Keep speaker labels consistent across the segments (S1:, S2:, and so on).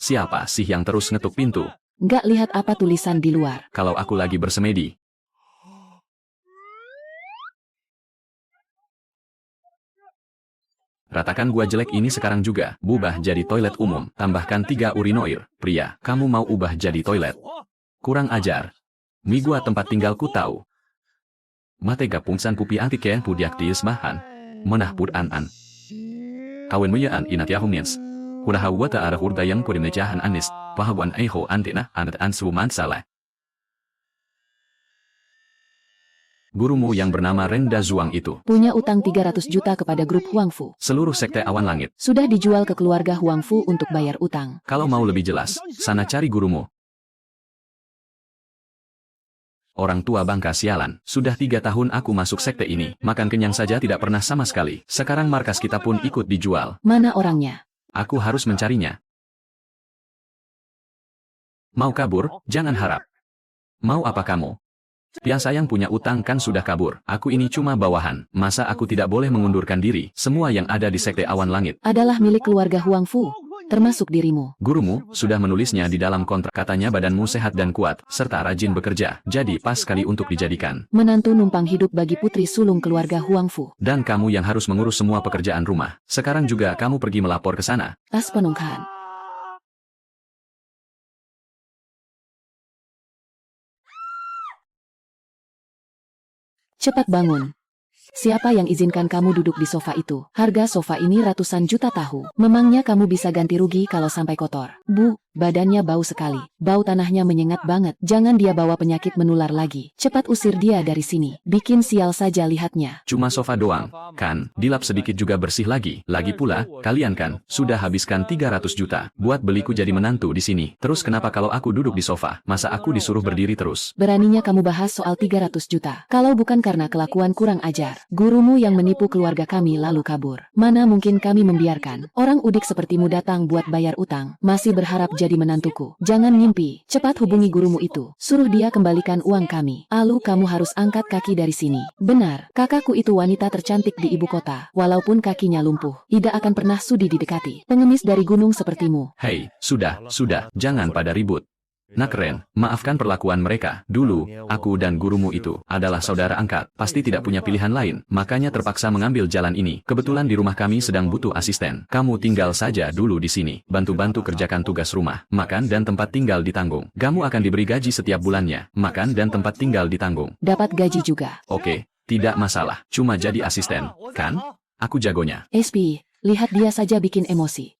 S1: Siapa sih yang terus ngetuk pintu?
S2: Nggak lihat apa tulisan di luar.
S1: Kalau aku lagi bersemedi. Ratakan gua jelek ini sekarang juga. Bubah jadi toilet umum. Tambahkan 3 urinoir. Pria, kamu mau ubah jadi toilet? Kurang ajar. Mi gua tempat tinggalku tahu. Mate gapungsan pupi antiken pudiak diismahan. Menah pud an. Kawen muyaan inatyahumnians. Kudaha wata arah urdayang kurimejahan anis. Pahawan eho antina anat ansuman salah. Gurumu yang bernama Renda Zuang itu
S2: Punya utang 300 juta kepada grup Huangfu.
S1: seluruh sekte awan langit.
S2: Sudah dijual ke keluarga Huangfu untuk bayar utang.
S1: Kalau mau lebih jelas, sana cari gurumu. Orang tua bangka sialan, sudah 3 tahun aku masuk sekte ini, makan kenyang saja tidak pernah sama sekali. Sekarang markas kita pun ikut dijual.
S2: Mana orangnya?
S1: Aku harus mencarinya. Mau kabur? Jangan harap. Mau apa kamu? Biasa yang punya utang kan sudah kabur. Aku ini cuma bawahan. Masa aku tidak boleh mengundurkan diri? Semua yang ada di sekte awan langit
S2: Adalah milik keluarga Huangfu, termasuk dirimu.
S1: Gurumu sudah menulisnya di dalam kontrak. Katanya badanmu sehat dan kuat, serta rajin bekerja. Jadi pas sekali untuk dijadikan.
S2: Menantu numpang hidup bagi putri sulung keluarga Huangfu.
S1: Dan kamu yang harus mengurus semua pekerjaan rumah. Sekarang juga kamu pergi melapor ke sana.
S2: Tas penungkahan. Cepat bangun. Siapa yang izinkan kamu duduk di sofa itu? Harga sofa ini ratusan juta tahu. Memangnya kamu bisa ganti rugi kalau sampai kotor? Bu, badannya bau sekali. Bau tanahnya menyengat banget. Jangan dia bawa penyakit menular lagi. Cepat usir dia dari sini. Bikin sial saja lihatnya.
S1: Cuma sofa doang, kan? Dilap sedikit juga bersih lagi. Lagi pula, kalian kan sudah habiskan 300 juta buat beliku jadi menantu di sini. Terus kenapa kalau aku duduk di sofa, masa aku disuruh berdiri terus?
S2: Beraninya kamu bahas soal 300 juta. Kalau bukan karena kelakuan kurang ajar. Gurumu yang menipu keluarga kami lalu kabur. Mana mungkin kami membiarkan orang udik sepertimu datang buat bayar utang. Masih berharap jadi menantuku. Jangan ngimpi. Cepat hubungi gurumu itu. Suruh dia kembalikan uang kami. Lalu kamu harus angkat kaki dari sini. Benar, kakakku itu wanita tercantik di ibu kota. Walaupun kakinya lumpuh, tidak akan pernah sudi didekati pengemis dari gunung sepertimu.
S1: Hei, sudah, jangan pada ribut. Nak Ren, maafkan perlakuan mereka. Dulu, aku dan gurumu itu adalah saudara angkat. Pasti tidak punya pilihan lain, makanya terpaksa mengambil jalan ini. Kebetulan di rumah kami sedang butuh asisten. Kamu tinggal saja dulu di sini. Bantu-bantu kerjakan tugas rumah. Makan dan tempat tinggal ditanggung. Kamu akan diberi gaji setiap bulannya. Makan dan tempat tinggal ditanggung.
S2: Dapat gaji juga.
S1: Oke, tidak masalah. Cuma jadi asisten, kan? Aku jagonya.
S2: SP, lihat dia saja bikin emosi.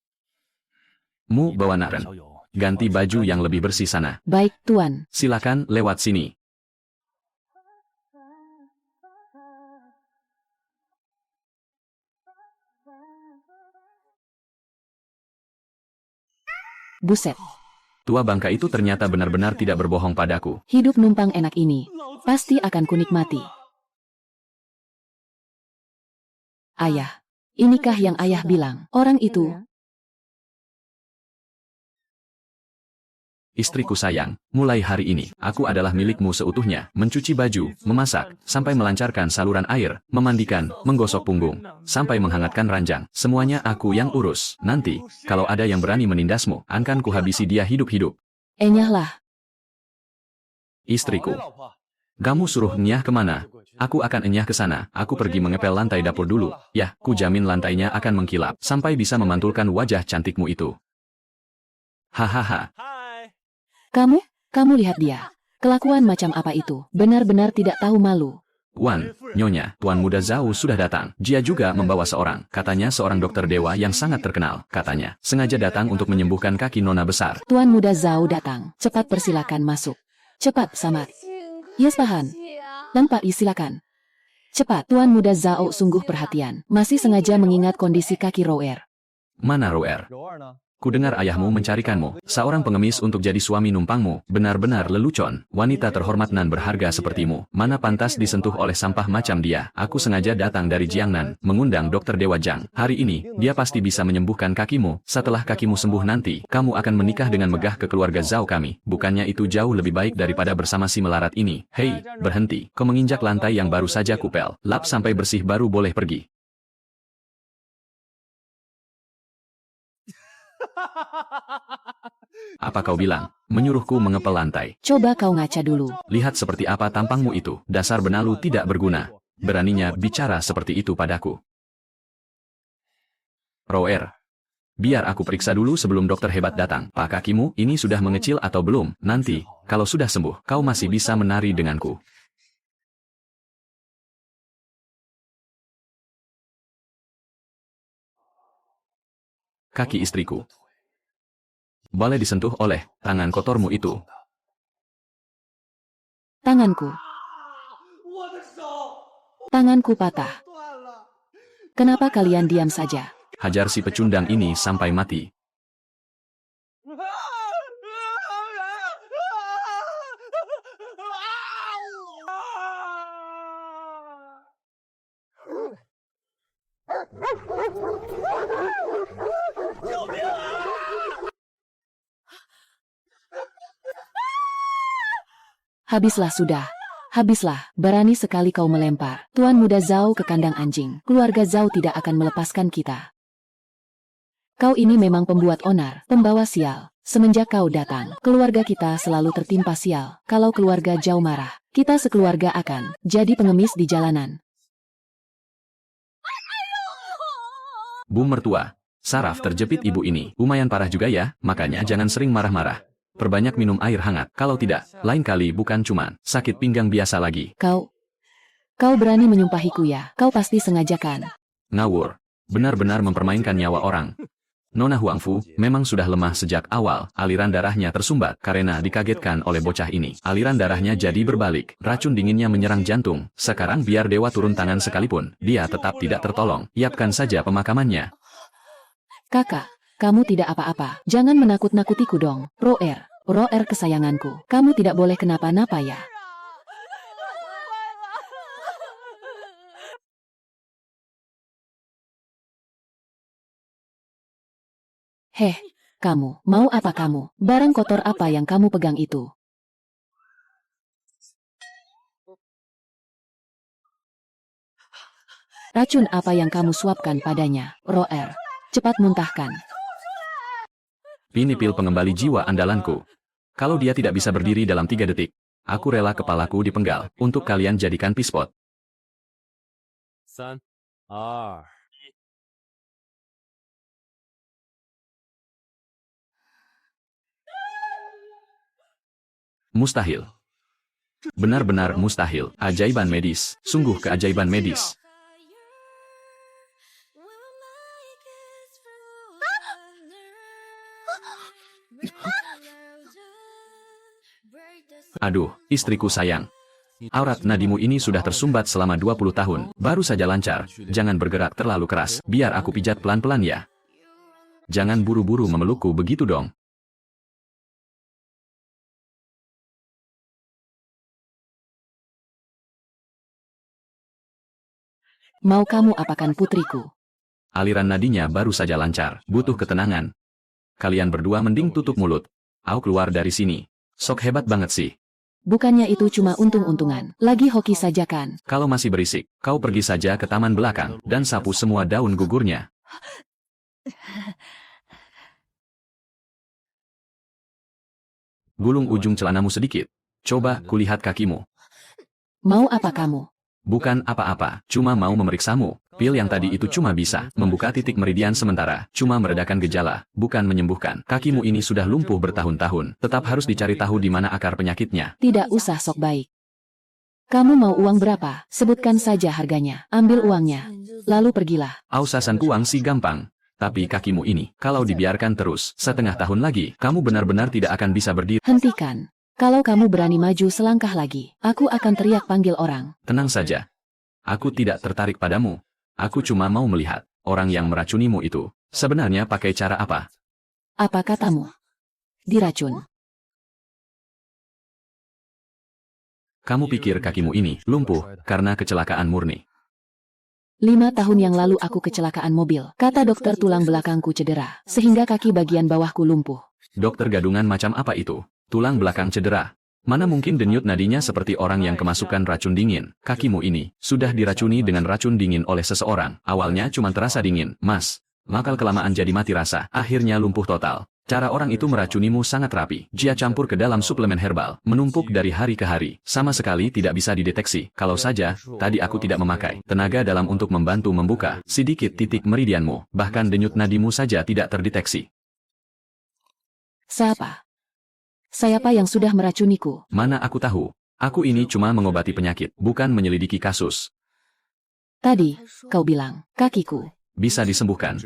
S1: Mu bawa Nak Ren. Ganti baju yang lebih bersih sana.
S2: Baik, Tuan.
S1: Silakan lewat sini.
S2: Buset.
S1: Tua bangka itu ternyata benar-benar tidak berbohong padaku.
S2: Hidup numpang enak ini pasti akan kunikmati. Ayah, inikah yang ayah bilang? Orang itu
S1: Istriku sayang, mulai hari ini, aku adalah milikmu seutuhnya. Mencuci baju, memasak, sampai melancarkan saluran air, memandikan, menggosok punggung, sampai menghangatkan ranjang. Semuanya aku yang urus. Nanti, kalau ada yang berani menindasmu, akan kuhabisi dia hidup-hidup.
S2: enyahlah.
S1: Istriku. Kamu suruh nyah kemana? Aku akan enyah ke sana. Aku pergi mengepel lantai dapur dulu. Ya, ku jamin lantainya akan mengkilap, sampai bisa memantulkan wajah cantikmu itu. Hahaha.
S2: Kamu lihat dia. Kelakuan macam apa itu? Benar-benar tidak tahu malu.
S1: Wan, Nyonya, Tuan Muda Zhao sudah datang. Dia juga membawa seorang, katanya seorang dokter dewa yang sangat terkenal. Katanya, sengaja datang untuk menyembuhkan kaki nona besar.
S2: Tuan Muda Zhao datang. Cepat persilakan masuk. Cepat, Samad. Yes, Pahan. Dan Pak, silakan. Cepat, Tuan Muda Zhao sungguh perhatian. Masih sengaja mengingat kondisi kaki Roer.
S1: Mana Roer? Kudengar ayahmu mencarikanmu, seorang pengemis untuk jadi suami numpangmu, benar-benar lelucon, wanita terhormat dan berharga sepertimu, mana pantas disentuh oleh sampah macam dia. Aku sengaja datang dari Jiangnan, mengundang dokter Dewa Zhang. Hari ini, dia pasti bisa menyembuhkan kakimu. Setelah kakimu sembuh nanti, kamu akan menikah dengan megah ke keluarga Zhao kami. Bukannya itu jauh lebih baik daripada bersama si melarat ini? Hei, berhenti, kau menginjak lantai yang baru saja kupel. Lap sampai bersih baru boleh pergi. Apa kau bilang? Menyuruhku mengepel lantai.
S2: Coba kau ngaca dulu.
S1: Lihat seperti apa tampangmu itu. Dasar benalu tidak berguna. Beraninya bicara seperti itu padaku. Roer. Biar aku periksa dulu sebelum dokter hebat datang. Pak, kakimu ini sudah mengecil atau belum? Nanti, kalau sudah sembuh, kau masih bisa menari denganku. Kaki istriku. Boleh disentuh oleh tangan kotormu itu.
S2: Tanganku. Tanganku patah. Kenapa kalian diam saja?
S1: Hajar si pecundang ini sampai mati.
S2: Habislah sudah. Habislah, berani sekali kau melempar. Tuan muda Zhao ke kandang anjing. Keluarga Zhao tidak akan melepaskan kita. Kau ini memang pembuat onar, pembawa sial. Semenjak kau datang, keluarga kita selalu tertimpa sial. Kalau keluarga Zhao marah, kita sekeluarga akan jadi pengemis di jalanan.
S1: Bu mertua, saraf terjepit ibu ini. Lumayan parah juga ya, makanya jangan sering marah-marah. Perbanyak minum air hangat, kalau tidak, lain kali bukan cuman sakit pinggang biasa lagi.
S2: Kau berani menyumpahiku ya? Kau pasti sengajakan.
S1: Ngawur, benar-benar mempermainkan nyawa orang. Nona Huangfu memang sudah lemah sejak awal, aliran darahnya tersumbat karena dikagetkan oleh bocah ini. Aliran darahnya jadi berbalik, racun dinginnya menyerang jantung. Sekarang biar dewa turun tangan sekalipun, dia tetap tidak tertolong. Yiapkan saja pemakamannya.
S2: Kakak, kamu tidak apa-apa. Jangan menakut-nakutiku dong. Roer kesayanganku. Kamu tidak boleh kenapa-napa ya. Heh, kamu, mau apa kamu? Barang kotor apa yang kamu pegang itu? Racun apa yang kamu suapkan padanya, Roer? Cepat muntahkan.
S1: Ini pil pengembali jiwa andalanku. Kalau dia tidak bisa berdiri dalam 3 detik, aku rela kepalaku dipenggal untuk kalian jadikan pispot.
S3: 3、2、Mustahil.
S1: Benar-benar mustahil. Ajaiban medis. Sungguh keajaiban medis. Aduh, istriku sayang. Aurat nadimu ini sudah tersumbat selama 20 tahun. Baru saja lancar. Jangan bergerak terlalu keras. Biar aku pijat pelan-pelan ya. Jangan buru-buru memelukku begitu dong.
S2: Mau kamu apakan putriku?
S1: Aliran nadinya baru saja lancar. Butuh ketenangan. Kalian berdua mending tutup mulut. Aku keluar dari sini. Sok hebat banget sih.
S2: Bukannya itu cuma untung-untungan. Lagi hoki saja kan?
S1: Kalau masih berisik, kau pergi saja ke taman belakang dan sapu semua daun gugurnya. Gulung ujung celanamu sedikit. Coba kulihat kakimu.
S2: Mau apa kamu?
S1: Bukan apa-apa, cuma mau memeriksamu. Pil yang tadi itu cuma bisa membuka titik meridian sementara, cuma meredakan gejala, bukan menyembuhkan. Kakimu ini sudah lumpuh bertahun-tahun, tetap harus dicari tahu di mana akar penyakitnya.
S2: Tidak usah sok baik. Kamu mau uang berapa? Sebutkan saja harganya. Ambil uangnya. Lalu pergilah.
S1: Ausasan uang sih gampang. Tapi kakimu ini, kalau dibiarkan terus, setengah tahun lagi, kamu benar-benar tidak akan bisa berdiri.
S2: Hentikan. Kalau kamu berani maju selangkah lagi, aku akan teriak panggil orang.
S1: Tenang saja. Aku tidak tertarik padamu. Aku cuma mau melihat, orang yang meracunimu itu, sebenarnya pakai cara apa?
S2: Apa katamu? Diracun.
S1: Kamu pikir kakimu ini lumpuh karena kecelakaan murni.
S2: 5 tahun yang lalu aku kecelakaan mobil. Kata dokter tulang belakangku cedera, sehingga kaki bagian bawahku lumpuh.
S1: Dokter gadungan macam apa itu? Tulang belakang cedera. Mana mungkin denyut nadinya seperti orang yang kemasukan racun dingin. Kakimu ini sudah diracuni dengan racun dingin oleh seseorang. Awalnya cuma terasa dingin, Mas. Makal kelamaan jadi mati rasa, akhirnya lumpuh total. Cara orang itu meracunimu sangat rapi. Dia campur ke dalam suplemen herbal, menumpuk dari hari ke hari. Sama sekali tidak bisa dideteksi. Kalau saja, tadi aku tidak memakai tenaga dalam untuk membantu membuka sedikit titik meridianmu. Bahkan denyut nadimu saja tidak terdeteksi.
S2: Siapa yang sudah meracuniku?
S1: Mana aku tahu. Aku ini cuma mengobati penyakit, bukan menyelidiki kasus.
S2: Tadi, kau bilang, kakiku.
S1: Bisa disembuhkan.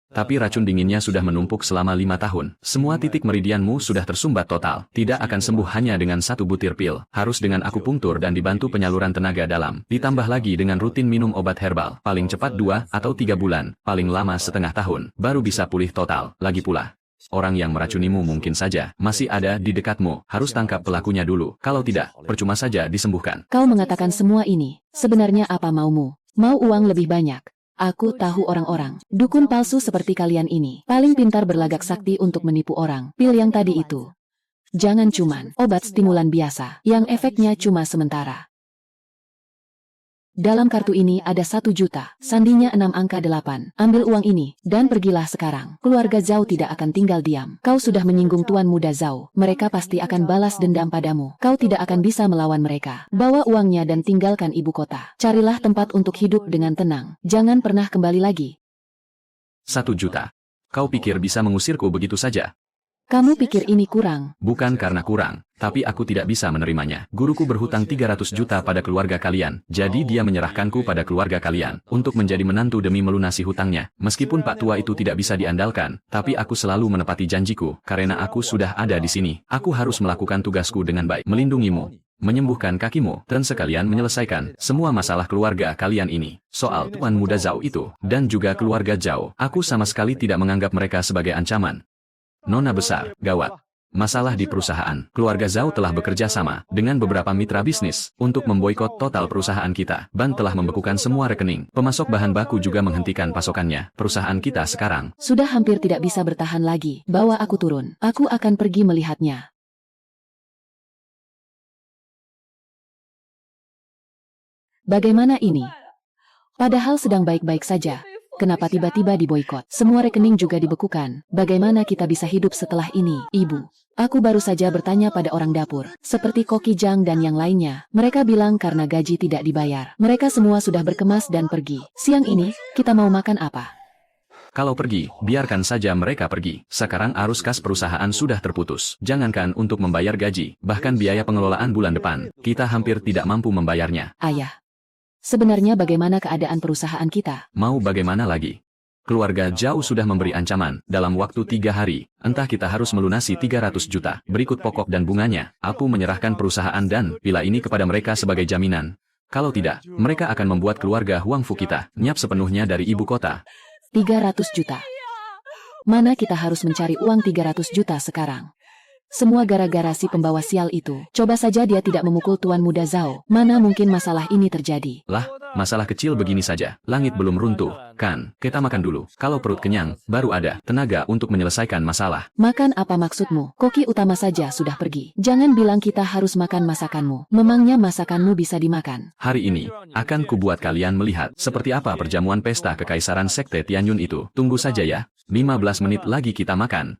S1: Tapi racun dinginnya sudah menumpuk selama 5 tahun. Semua titik meridianmu sudah tersumbat total. Tidak akan sembuh hanya dengan satu butir pil. Harus dengan akupunktur dan dibantu penyaluran tenaga dalam. Ditambah lagi dengan rutin minum obat herbal. Paling cepat 2 atau 3 bulan. Paling lama setengah tahun. Baru bisa pulih total. Lagi pula, orang yang meracunimu mungkin saja masih ada di dekatmu. Harus tangkap pelakunya dulu. Kalau tidak, percuma saja disembuhkan.
S2: Kau mengatakan semua ini. Sebenarnya apa maumu? Mau uang lebih banyak? Aku tahu orang-orang, dukun palsu seperti kalian ini, paling pintar berlagak sakti untuk menipu orang. Pil yang tadi itu. Jangan cuman obat stimulan biasa, yang efeknya cuma sementara. Dalam kartu ini ada 1 juta, sandinya 6 angka 8. Ambil uang ini, dan pergilah sekarang. Keluarga Zhao tidak akan tinggal diam. Kau sudah menyinggung Tuan Muda Zhao. Mereka pasti akan balas dendam padamu. Kau tidak akan bisa melawan mereka. Bawa uangnya dan tinggalkan ibu kota. Carilah tempat untuk hidup dengan tenang. Jangan pernah kembali lagi.
S1: 1 juta. Kau pikir bisa mengusirku begitu saja?
S2: Kamu pikir ini kurang?
S1: Bukan karena kurang, tapi aku tidak bisa menerimanya. Guruku berhutang 300 juta pada keluarga kalian, jadi dia menyerahkanku pada keluarga kalian, untuk menjadi menantu demi melunasi hutangnya. Meskipun Pak Tua itu tidak bisa diandalkan, tapi aku selalu menepati janjiku, karena aku sudah ada di sini. Aku harus melakukan tugasku dengan baik, melindungimu, menyembuhkan kakimu, dan sekalian menyelesaikan semua masalah keluarga kalian ini. Soal Tuan Muda Zhao itu, dan juga keluarga Zhao, aku sama sekali tidak menganggap mereka sebagai ancaman. Nona besar, gawat. Masalah di perusahaan. Keluarga Zhao telah bekerja sama dengan beberapa mitra bisnis untuk memboikot total perusahaan kita. Ban telah membekukan semua rekening. Pemasok bahan baku juga menghentikan pasokannya. Perusahaan kita sekarang
S2: Sudah hampir tidak bisa bertahan lagi. Bawa aku turun. Aku akan pergi melihatnya. Bagaimana ini? Padahal sedang baik-baik saja. Kenapa tiba-tiba diboikot? Semua rekening juga dibekukan. Bagaimana kita bisa hidup setelah ini, Ibu? Aku baru saja bertanya pada orang dapur, seperti Koki Jang dan yang lainnya. Mereka bilang karena gaji tidak dibayar. Mereka semua sudah berkemas dan pergi. Siang ini, kita mau makan apa?
S1: kalau pergi, biarkan saja mereka pergi. Sekarang arus kas perusahaan sudah terputus. Jangankan untuk membayar gaji, bahkan biaya pengelolaan bulan depan, kita hampir tidak mampu membayarnya.
S2: Ayah. Sebenarnya bagaimana keadaan perusahaan kita?
S1: Mau bagaimana lagi? Keluarga Zhao sudah memberi ancaman, dalam waktu 3 hari, entah kita harus melunasi 300 juta, berikut pokok dan bunganya. Aku menyerahkan perusahaan dan pila ini kepada mereka sebagai jaminan. Kalau tidak, mereka akan membuat keluarga Huang Fu kita nyap sepenuhnya dari ibu kota.
S2: 300 juta. Mana kita harus mencari uang 300 juta sekarang? Semua gara-gara si pembawa sial itu. Coba saja dia tidak memukul Tuan Muda Zhao. Mana mungkin masalah ini terjadi?
S1: Lah, masalah kecil begini saja. Langit belum runtuh, kan? Kita makan dulu. Kalau perut kenyang, baru ada tenaga untuk menyelesaikan masalah.
S2: Makan apa maksudmu? Koki utama saja sudah pergi. Jangan bilang kita harus makan masakanmu. Memangnya masakanmu bisa dimakan?
S1: Hari ini, akan kubuat kalian melihat seperti apa perjamuan pesta kekaisaran sekte Tianyun itu. Tunggu saja ya. 15 menit lagi kita makan.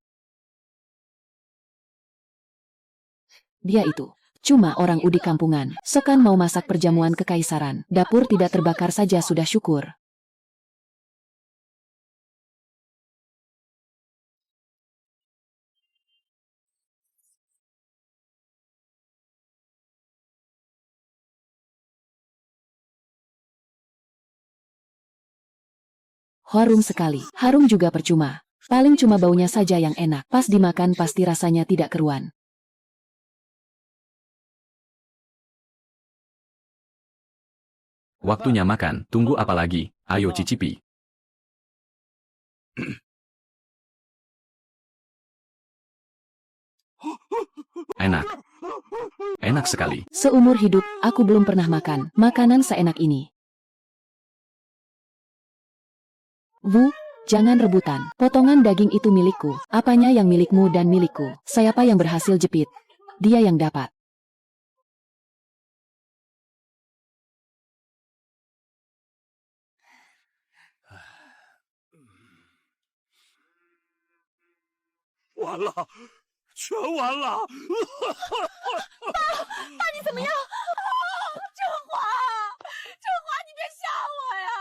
S2: Dia itu cuma orang udik kampungan. Sokan mau masak perjamuan kekaisaran. Dapur tidak terbakar saja sudah syukur. Harum sekali. Harum juga percuma. Paling cuma baunya saja yang enak. Pas dimakan pasti rasanya tidak keruan.
S1: Waktunya makan, tunggu apa lagi? Ayo cicipi. Enak. Enak sekali.
S2: Seumur hidup, aku belum pernah makan makanan seenak ini. Wu, jangan rebutan. Potongan daging itu milikku. Apanya yang milikmu dan milikku? Siapa yang berhasil jepit? Dia yang dapat.
S3: 完了，全完了！
S4: 爸，你怎么样？振华，振华，你别吓我呀！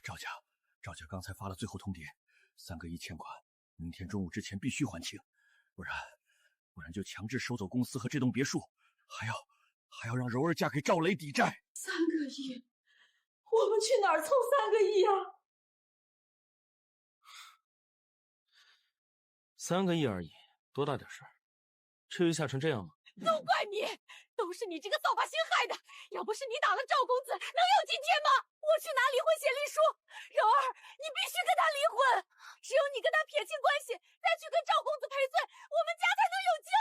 S3: 赵家刚才发了最后通牒，3个亿欠款，明天中午之前必须还清，不然就强制收走公司和这栋别墅，还要让柔儿嫁给赵雷抵债。
S4: 3个亿，我们去哪儿凑3个亿啊
S5: ？3个亿而已，多大点事儿？至于吓成这样吗？
S4: 都怪你，都是你这个扫把星害的！要不是你打了赵公子，能有今天吗？我去拿离婚协议书，柔儿，你必须跟他离婚，只有你跟他撇清关系，再去跟赵公子赔罪，我们家才能有救。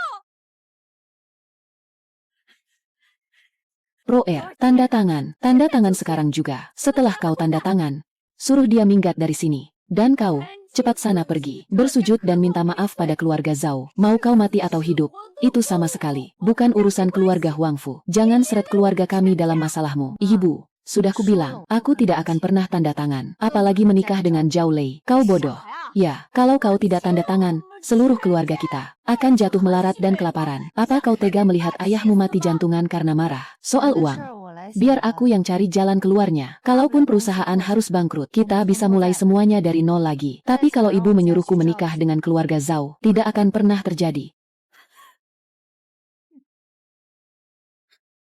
S2: Roer, tanda tangan sekarang juga. Setelah kau tanda tangan, suruh dia minggat dari sini. Dan kau, cepat sana pergi, bersujud dan minta maaf pada keluarga Zhao. Mau kau mati atau hidup, itu sama sekali. Bukan urusan keluarga Huangfu. Jangan seret keluarga kami dalam masalahmu. Ibu, sudah kubilang, aku tidak akan pernah tanda tangan. Apalagi menikah dengan Zhao Lei. Kau bodoh. Ya, kalau kau tidak tanda tangan, seluruh keluarga kita akan jatuh melarat dan kelaparan. Apa kau tega melihat ayahmu mati jantungan karena marah? Soal uang. Biar aku yang cari jalan keluarnya. Kalaupun perusahaan harus bangkrut, kita bisa mulai semuanya dari nol lagi. Tapi kalau ibu menyuruhku menikah dengan keluarga Zhao, tidak akan pernah terjadi.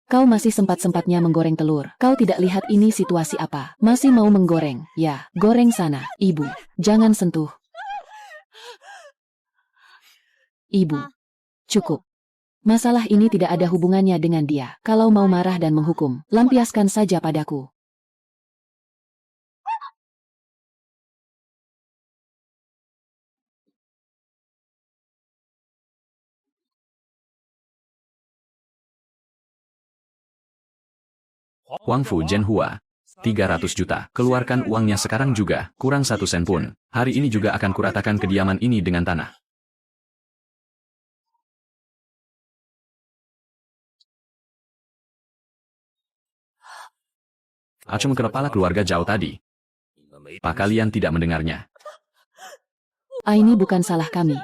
S2: Kau masih sempat-sempatnya menggoreng telur. Kau tidak lihat ini situasi apa? Masih mau menggoreng? Ya, goreng sana. Ibu, jangan sentuh. Ibu, cukup. Masalah ini tidak ada hubungannya dengan dia. Kalau mau marah dan menghukum, lampiaskan saja padaku.
S1: Huangfu Zhenhua, 300 juta. Keluarkan uangnya sekarang juga, kurang 1 sen pun. Hari ini juga akan kuratakan kediaman ini dengan tanah. Acung kepala keluarga Zhao tadi. Pak kalian tidak mendengarnya.
S2: Ini bukan salah kami.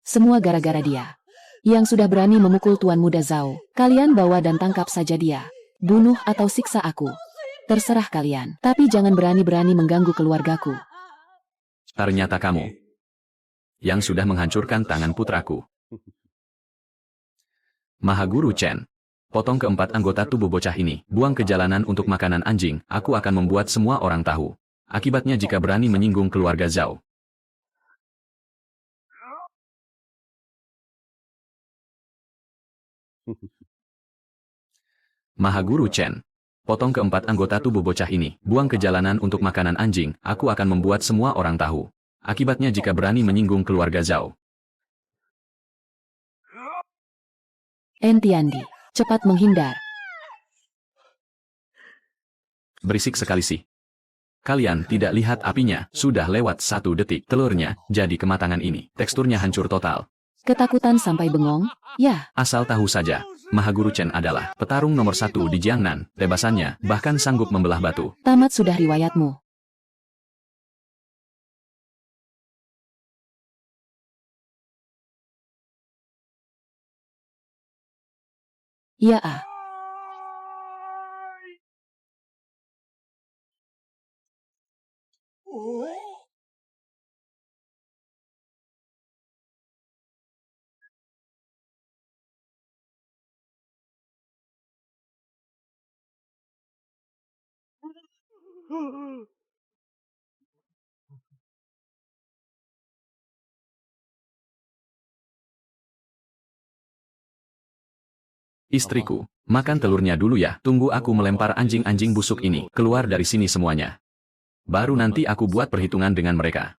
S2: Semua gara-gara dia. Yang sudah berani memukul Tuan Muda Zhao. Kalian bawa dan tangkap saja dia. Bunuh atau siksa aku. Terserah kalian. Tapi jangan berani-berani mengganggu keluargaku.
S1: Ternyata kamu yang sudah menghancurkan tangan putraku. Mahaguru Chen. Potong keempat anggota tubuh bocah ini, buang ke jalanan untuk makanan anjing, aku akan membuat semua orang tahu. Akibatnya jika berani menyinggung keluarga Zhao. Mahaguru Chen. Potong keempat anggota tubuh bocah ini, buang ke jalanan untuk makanan anjing, aku akan membuat semua orang tahu. Akibatnya jika berani menyinggung keluarga Zhao.
S2: Entiandi. Cepat menghindar.
S1: Berisik sekali sih. Kalian tidak lihat apinya, sudah lewat 1 detik. Telurnya, jadi kematangan ini. Teksturnya hancur total.
S2: Ketakutan sampai bengong? Ya.
S1: Asal tahu saja, Mahaguru Chen adalah petarung nomor 1 di Jiangnan. Tebasannya, bahkan sanggup membelah batu.
S2: Tamat sudah riwayatmu. Ya ah.
S1: Istriku, makan telurnya dulu ya. Tunggu aku melempar anjing-anjing busuk ini keluar dari sini semuanya. Baru nanti aku buat perhitungan dengan mereka.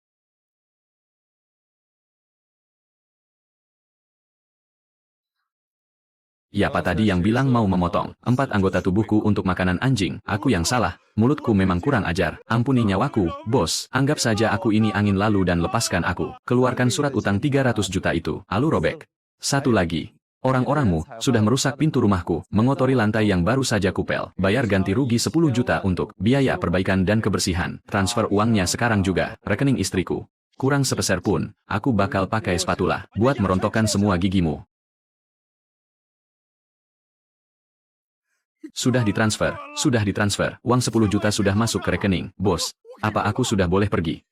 S1: Siapa tadi yang bilang mau memotong 4 anggota tubuhku untuk makanan anjing? Aku yang salah, mulutku memang kurang ajar. Ampuni nyawaku, bos. Anggap saja aku ini angin lalu dan lepaskan aku. Keluarkan surat utang 300 juta itu. Alu robek. Satu lagi. Orang-orangmu sudah merusak pintu rumahku, mengotori lantai yang baru saja kupel, bayar ganti rugi 10 juta untuk biaya perbaikan dan kebersihan, transfer uangnya sekarang juga, rekening istriku. Kurang sepeser pun, aku bakal pakai spatula, buat merontokkan semua gigimu. Sudah ditransfer, uang 10 juta sudah masuk ke rekening, bos. Apa aku sudah boleh pergi?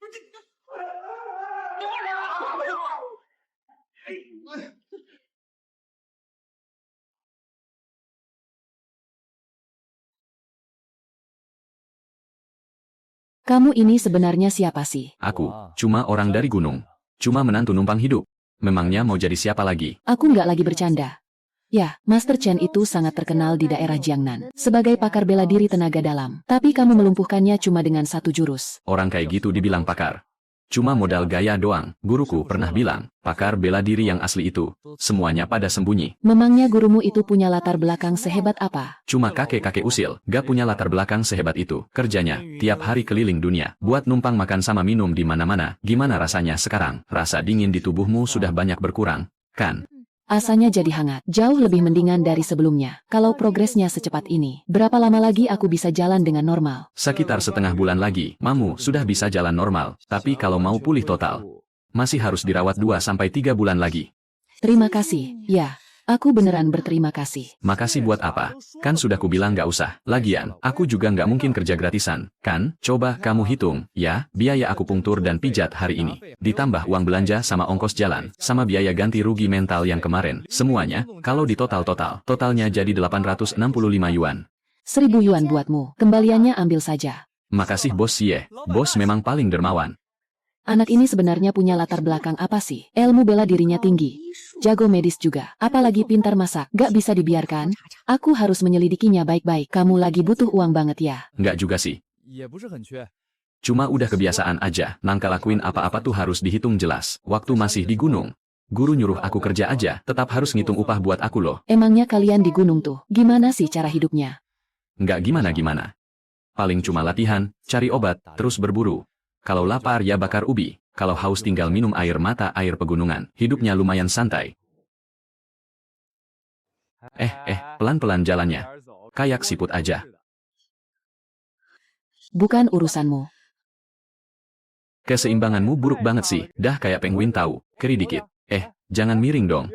S2: Kamu ini sebenarnya siapa sih?
S1: Aku, cuma orang dari gunung. Cuma menantu numpang hidup. Memangnya mau jadi siapa lagi?
S2: Aku nggak lagi bercanda. Ya, Master Chen itu sangat terkenal di daerah Jiangnan sebagai pakar bela diri tenaga dalam. Tapi kamu melumpuhkannya cuma dengan satu jurus.
S1: Orang kayak gitu dibilang pakar. Cuma modal gaya doang. Guruku pernah bilang, pakar bela diri yang asli itu, semuanya pada sembunyi.
S2: Memangnya gurumu itu punya latar belakang sehebat apa?
S1: Cuma kakek-kakek usil, gak punya latar belakang sehebat itu. Kerjanya, tiap hari keliling dunia, buat numpang makan sama minum di mana-mana. Gimana rasanya sekarang? Rasa dingin di tubuhmu sudah banyak berkurang, kan?
S2: Asanya jadi hangat, jauh lebih mendingan dari sebelumnya. Kalau progresnya secepat ini, berapa lama lagi aku bisa jalan dengan normal?
S1: Sekitar setengah bulan lagi, Mamu sudah bisa jalan normal. Tapi kalau mau pulih total, masih harus dirawat 2-3 bulan lagi.
S2: Terima kasih, ya. Aku beneran berterima kasih.
S1: Makasih buat apa? Kan sudah kubilang gak usah. Lagian, aku juga gak mungkin kerja gratisan, kan? Coba kamu hitung, ya, biaya akupunktur dan pijat hari ini. Ditambah uang belanja sama ongkos jalan, sama biaya ganti rugi mental yang kemarin. Semuanya, kalau ditotal-total, totalnya jadi 865 yuan.
S2: 1000 yuan buatmu, kembaliannya ambil saja.
S1: Makasih bos Ye, bos memang paling dermawan.
S2: Anak ini sebenarnya punya latar belakang apa sih? Ilmu bela dirinya tinggi. Jago medis juga. Apalagi pintar masak. Gak bisa dibiarkan. Aku harus menyelidikinya baik-baik. Kamu lagi butuh uang banget ya?
S1: Nggak juga sih. Cuma udah kebiasaan aja. Nangka lakuin apa-apa tuh harus dihitung jelas. Waktu masih di gunung, guru nyuruh aku kerja aja. Tetap harus ngitung upah buat aku loh.
S2: Emangnya kalian di gunung tuh, gimana sih cara hidupnya?
S1: Nggak gimana-gimana. Paling cuma latihan, cari obat, terus berburu. Kalau lapar ya bakar ubi, kalau haus tinggal minum air mata air pegunungan, hidupnya lumayan santai. Pelan-pelan jalannya. Kayak siput aja.
S2: Bukan urusanmu.
S1: Keseimbanganmu buruk banget sih, dah kayak penguin tahu, keri dikit. Jangan miring dong.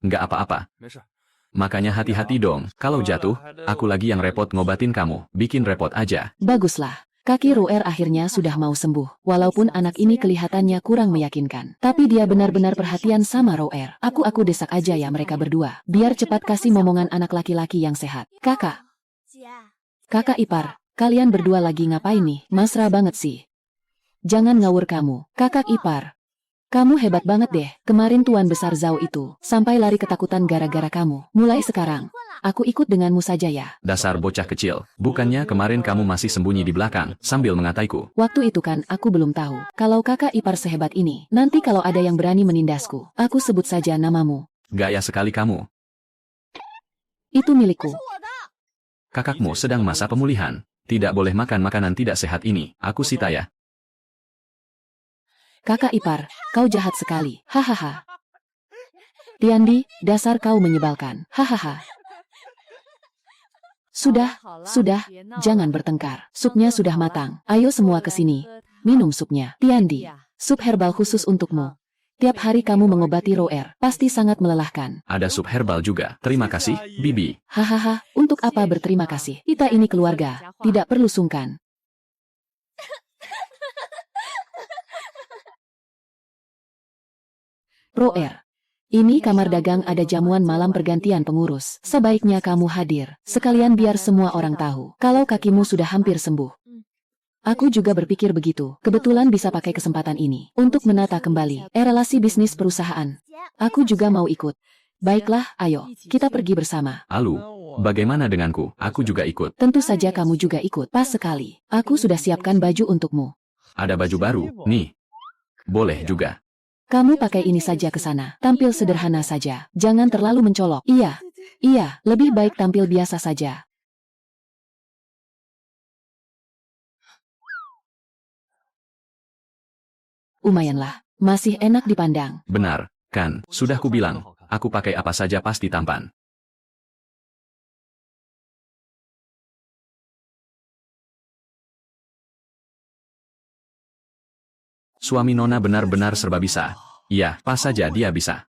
S1: Nggak apa-apa. Makanya hati-hati dong, kalau jatuh, aku lagi yang repot ngobatin kamu, bikin repot aja.
S2: Baguslah. Kaki Ruer akhirnya sudah mau sembuh, walaupun anak ini kelihatannya kurang meyakinkan. Tapi dia benar-benar perhatian sama Ruer. Aku desak aja ya mereka berdua, biar cepat kasih momongan anak laki-laki yang sehat. Kakak ipar, kalian berdua lagi ngapain nih? Mesra banget sih. Jangan ngawur kamu, kakak ipar. Kamu hebat banget deh, kemarin Tuan Besar Zhao itu, sampai lari ketakutan gara-gara kamu. Mulai sekarang, aku ikut denganmu saja ya.
S1: Dasar bocah kecil, bukannya kemarin kamu masih sembunyi di belakang, sambil mengataiku.
S2: Waktu itu kan aku belum tahu, kalau kakak ipar sehebat ini, nanti kalau ada yang berani menindasku, aku sebut saja namamu.
S1: Gaya sekali kamu.
S2: Itu milikku.
S1: Kakakmu sedang masa pemulihan, tidak boleh makan makanan tidak sehat ini, aku sita ya.
S2: Kakak ipar, kau jahat sekali, hahaha. Tiandi, dasar kau menyebalkan, hahaha. Sudah, jangan bertengkar. Supnya sudah matang. Ayo semua ke sini. Minum supnya. Tiandi, sup herbal khusus untukmu. Tiap hari kamu mengobati Ruer, pasti sangat melelahkan.
S1: Ada sup herbal juga. Terima kasih, Bibi.
S2: Hahaha, untuk apa berterima kasih? Kita ini keluarga, tidak perlu sungkan. Ruer, ini kamar dagang ada jamuan malam pergantian pengurus. Sebaiknya kamu hadir, sekalian biar semua orang tahu kalau kakimu sudah hampir sembuh. Aku juga berpikir begitu, kebetulan bisa pakai kesempatan ini untuk menata kembali relasi bisnis perusahaan. Aku juga mau ikut. Baiklah, ayo, kita pergi bersama.
S1: Alu, bagaimana denganku? Aku juga ikut.
S2: Tentu saja kamu juga ikut, pas sekali. Aku sudah siapkan baju untukmu.
S1: Ada baju baru, nih. Boleh juga.
S2: Kamu pakai ini saja ke sana, tampil sederhana saja, jangan terlalu mencolok. Iya, lebih baik tampil biasa saja. Lumayanlah, masih enak dipandang.
S1: Benar, kan? Sudah kubilang, aku pakai apa saja pasti tampan. Suami Nona benar-benar serba bisa. Iya, pas saja dia bisa.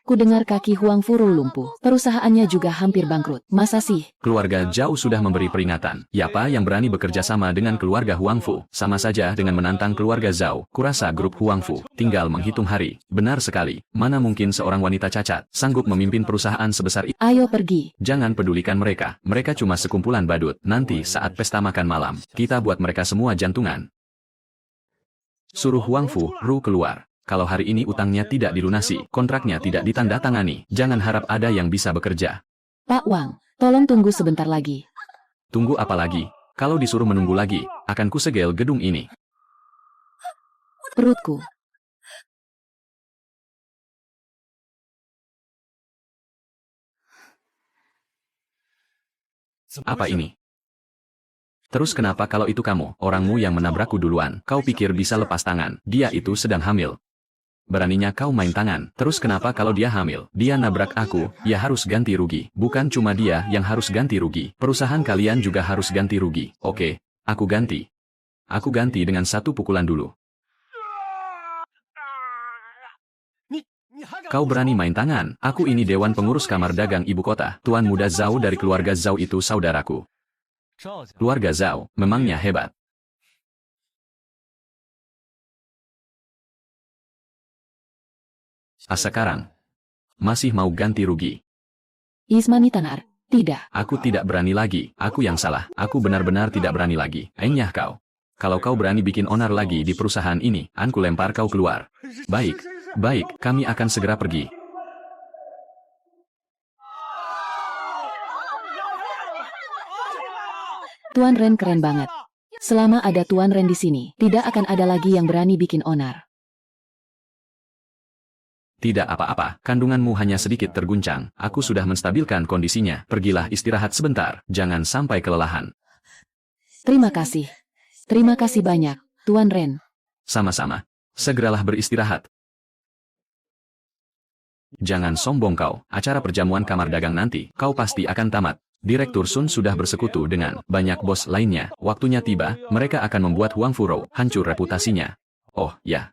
S2: Kudengar kaki Huang Furu lumpuh. Perusahaannya juga hampir bangkrut. Masa sih?
S1: Keluarga Zhao sudah memberi peringatan. Siapa yang berani bekerja sama dengan keluarga Huang Fu? Sama saja dengan menantang keluarga Zhao. Kurasa grup Huang Fu tinggal menghitung hari. Benar sekali. Mana mungkin seorang wanita cacat sanggup memimpin perusahaan sebesar itu?
S2: Ayo pergi.
S1: Jangan pedulikan mereka. Mereka cuma sekumpulan badut. Nanti saat pesta makan malam, kita buat mereka semua jantungan. Suruh Huang Fu, Ru keluar. Kalau hari ini utangnya tidak dilunasi, kontraknya tidak ditandatangani, jangan harap ada yang bisa bekerja.
S2: Pak Wang, tolong tunggu sebentar lagi.
S1: Tunggu apa lagi? Kalau disuruh menunggu lagi, akan kusegel gedung ini.
S2: Perutku.
S1: Apa ini? Terus kenapa kalau itu kamu, orangmu yang menabrakku duluan, kau pikir bisa lepas tangan, dia itu sedang hamil. Beraninya kau main tangan, terus kenapa kalau dia hamil, dia nabrak aku, ya harus ganti rugi. Bukan cuma dia yang harus ganti rugi, perusahaan kalian juga harus ganti rugi. Oke, aku ganti. Aku ganti dengan satu pukulan dulu. Kau berani main tangan, aku ini Dewan Pengurus Kamar Dagang Ibu Kota, Tuan Muda Zhao dari keluarga Zhao itu saudaraku. Keluarga Zhao, memangnya hebat. Sekarang, masih mau ganti rugi?
S2: Ismani Tanar, tidak.
S1: Aku tidak berani lagi, aku yang salah, aku benar-benar tidak berani lagi. Enyah kau. Kalau kau berani bikin onar lagi di perusahaan ini, aku lempar kau keluar. Baik, baik, kami akan segera pergi.
S2: Tuan Ren keren banget. Selama ada Tuan Ren di sini, tidak akan ada lagi yang berani bikin onar.
S1: Tidak apa-apa, kandunganmu hanya sedikit terguncang. Aku sudah menstabilkan kondisinya. Pergilah istirahat sebentar, jangan sampai kelelahan.
S2: Terima kasih. Terima kasih banyak, Tuan Ren.
S1: Sama-sama. Segeralah beristirahat. Jangan sombong kau, acara perjamuan kamar dagang nanti, kau pasti akan tamat. Direktur Sun sudah bersekutu dengan banyak bos lainnya. Waktunya tiba, mereka akan membuat Huang Furou hancur reputasinya. Oh, ya.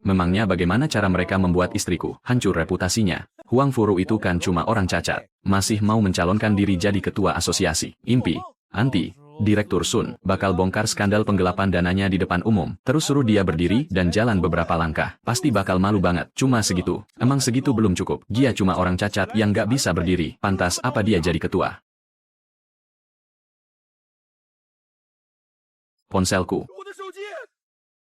S1: Memangnya bagaimana cara mereka membuat istriku hancur reputasinya? Huang Furou itu kan cuma orang cacat. Masih mau mencalonkan diri jadi ketua asosiasi. Impi, anti. Direktur Sun bakal bongkar skandal penggelapan dananya di depan umum. Terus suruh dia berdiri dan jalan beberapa langkah. Pasti bakal malu banget. Cuma segitu. Emang segitu belum cukup. Dia cuma orang cacat yang gak bisa berdiri. Pantas apa dia jadi ketua? Ponselku.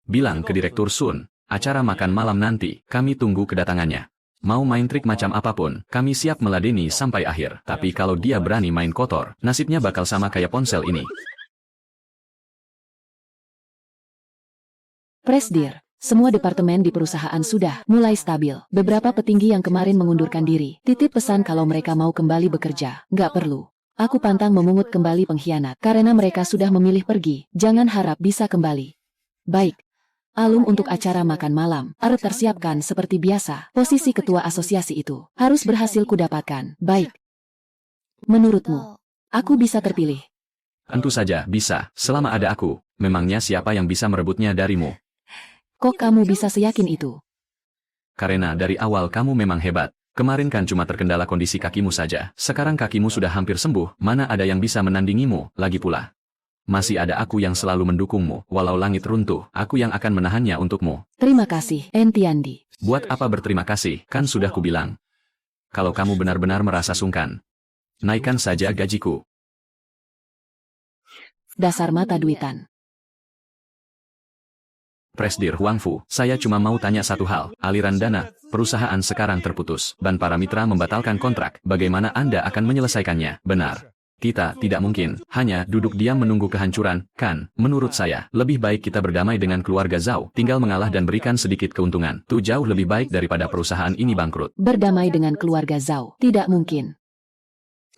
S1: Bilang ke Direktur Sun. Acara makan malam nanti, kami tunggu kedatangannya. Mau main trik macam apapun, kami siap meladeni sampai akhir. Tapi kalau dia berani main kotor, nasibnya bakal sama kayak ponsel ini.
S2: Presdir, semua departemen di perusahaan sudah mulai stabil. Beberapa petinggi yang kemarin mengundurkan diri, titip pesan kalau mereka mau kembali bekerja. Nggak perlu. Aku pantang memungut kembali pengkhianat, karena mereka sudah memilih pergi. Jangan harap bisa kembali. Baik. Alum untuk acara makan malam, harus tersiapkan seperti biasa. Posisi ketua asosiasi itu harus berhasil kudapatkan. Baik. Menurutmu, aku bisa terpilih?
S1: Tentu saja bisa, selama ada aku. Memangnya siapa yang bisa merebutnya darimu?
S2: Kok kamu bisa seyakin itu?
S1: Karena dari awal kamu memang hebat. Kemarin kan cuma terkendala kondisi kakimu saja. Sekarang kakimu sudah hampir sembuh, mana ada yang bisa menandingimu, lagi pula. Masih ada aku yang selalu mendukungmu, walau langit runtuh, aku yang akan menahannya untukmu.
S2: Terima kasih, Entiandi.
S1: Buat apa berterima kasih, kan sudah kubilang. Kalau kamu benar-benar merasa sungkan, naikkan saja gajiku.
S2: Dasar mata duitan.
S1: Presdir Huang Fu, saya cuma mau tanya satu hal, aliran dana, perusahaan sekarang terputus, dan para mitra membatalkan kontrak, bagaimana Anda akan menyelesaikannya? Benar. Kita tidak mungkin hanya duduk diam menunggu kehancuran, kan? Menurut saya, lebih baik kita berdamai dengan keluarga Zhao, tinggal mengalah dan berikan sedikit keuntungan. Itu jauh lebih baik daripada perusahaan ini bangkrut.
S2: Berdamai dengan keluarga Zhao, tidak mungkin.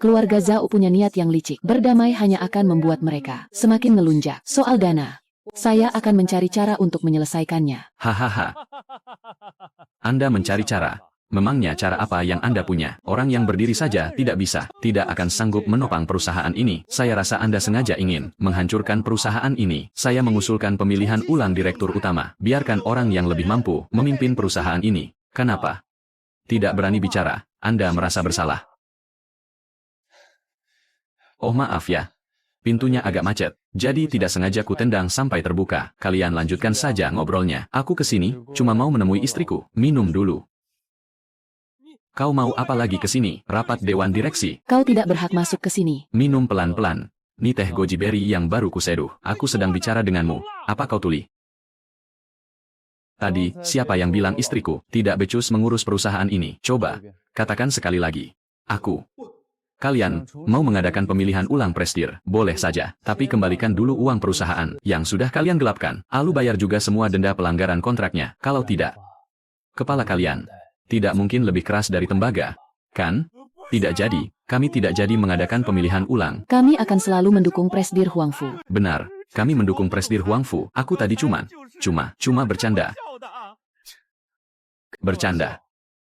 S2: Keluarga Zhao punya niat yang licik. Berdamai hanya akan membuat mereka semakin ngelunjak. Soal dana, saya akan mencari cara untuk menyelesaikannya.
S1: Hahaha. Anda mencari cara. Memangnya cara apa yang Anda punya? Orang yang berdiri saja tidak bisa, tidak akan sanggup menopang perusahaan ini. Saya rasa Anda sengaja ingin menghancurkan perusahaan ini. Saya mengusulkan pemilihan ulang direktur utama. Biarkan orang yang lebih mampu memimpin perusahaan ini. Kenapa? Tidak berani bicara. Anda merasa bersalah. Oh maaf ya. Pintunya agak macet. Jadi tidak sengaja ku tendang sampai terbuka. Kalian lanjutkan saja ngobrolnya. Aku kesini cuma mau menemui istriku. Minum dulu. Kau mau apa lagi ke sini? Rapat Dewan Direksi.
S2: Kau tidak berhak masuk ke sini.
S1: Minum pelan-pelan. Ni teh goji berry yang baru kuseduh. Aku sedang bicara denganmu. Apa kau tuli? Tadi, siapa yang bilang istriku tidak becus mengurus perusahaan ini? Coba, katakan sekali lagi. Aku. Kalian mau mengadakan pemilihan ulang presidir? Boleh saja, tapi kembalikan dulu uang perusahaan yang sudah kalian gelapkan. Lalu bayar juga semua denda pelanggaran kontraknya. Kalau tidak, kepala kalian tidak mungkin lebih keras dari tembaga, kan? Tidak jadi, kami tidak jadi mengadakan pemilihan ulang.
S2: Kami akan selalu mendukung Presidir Huangfu.
S1: Benar, kami mendukung Presidir Huangfu. Aku tadi cuma bercanda. Bercanda.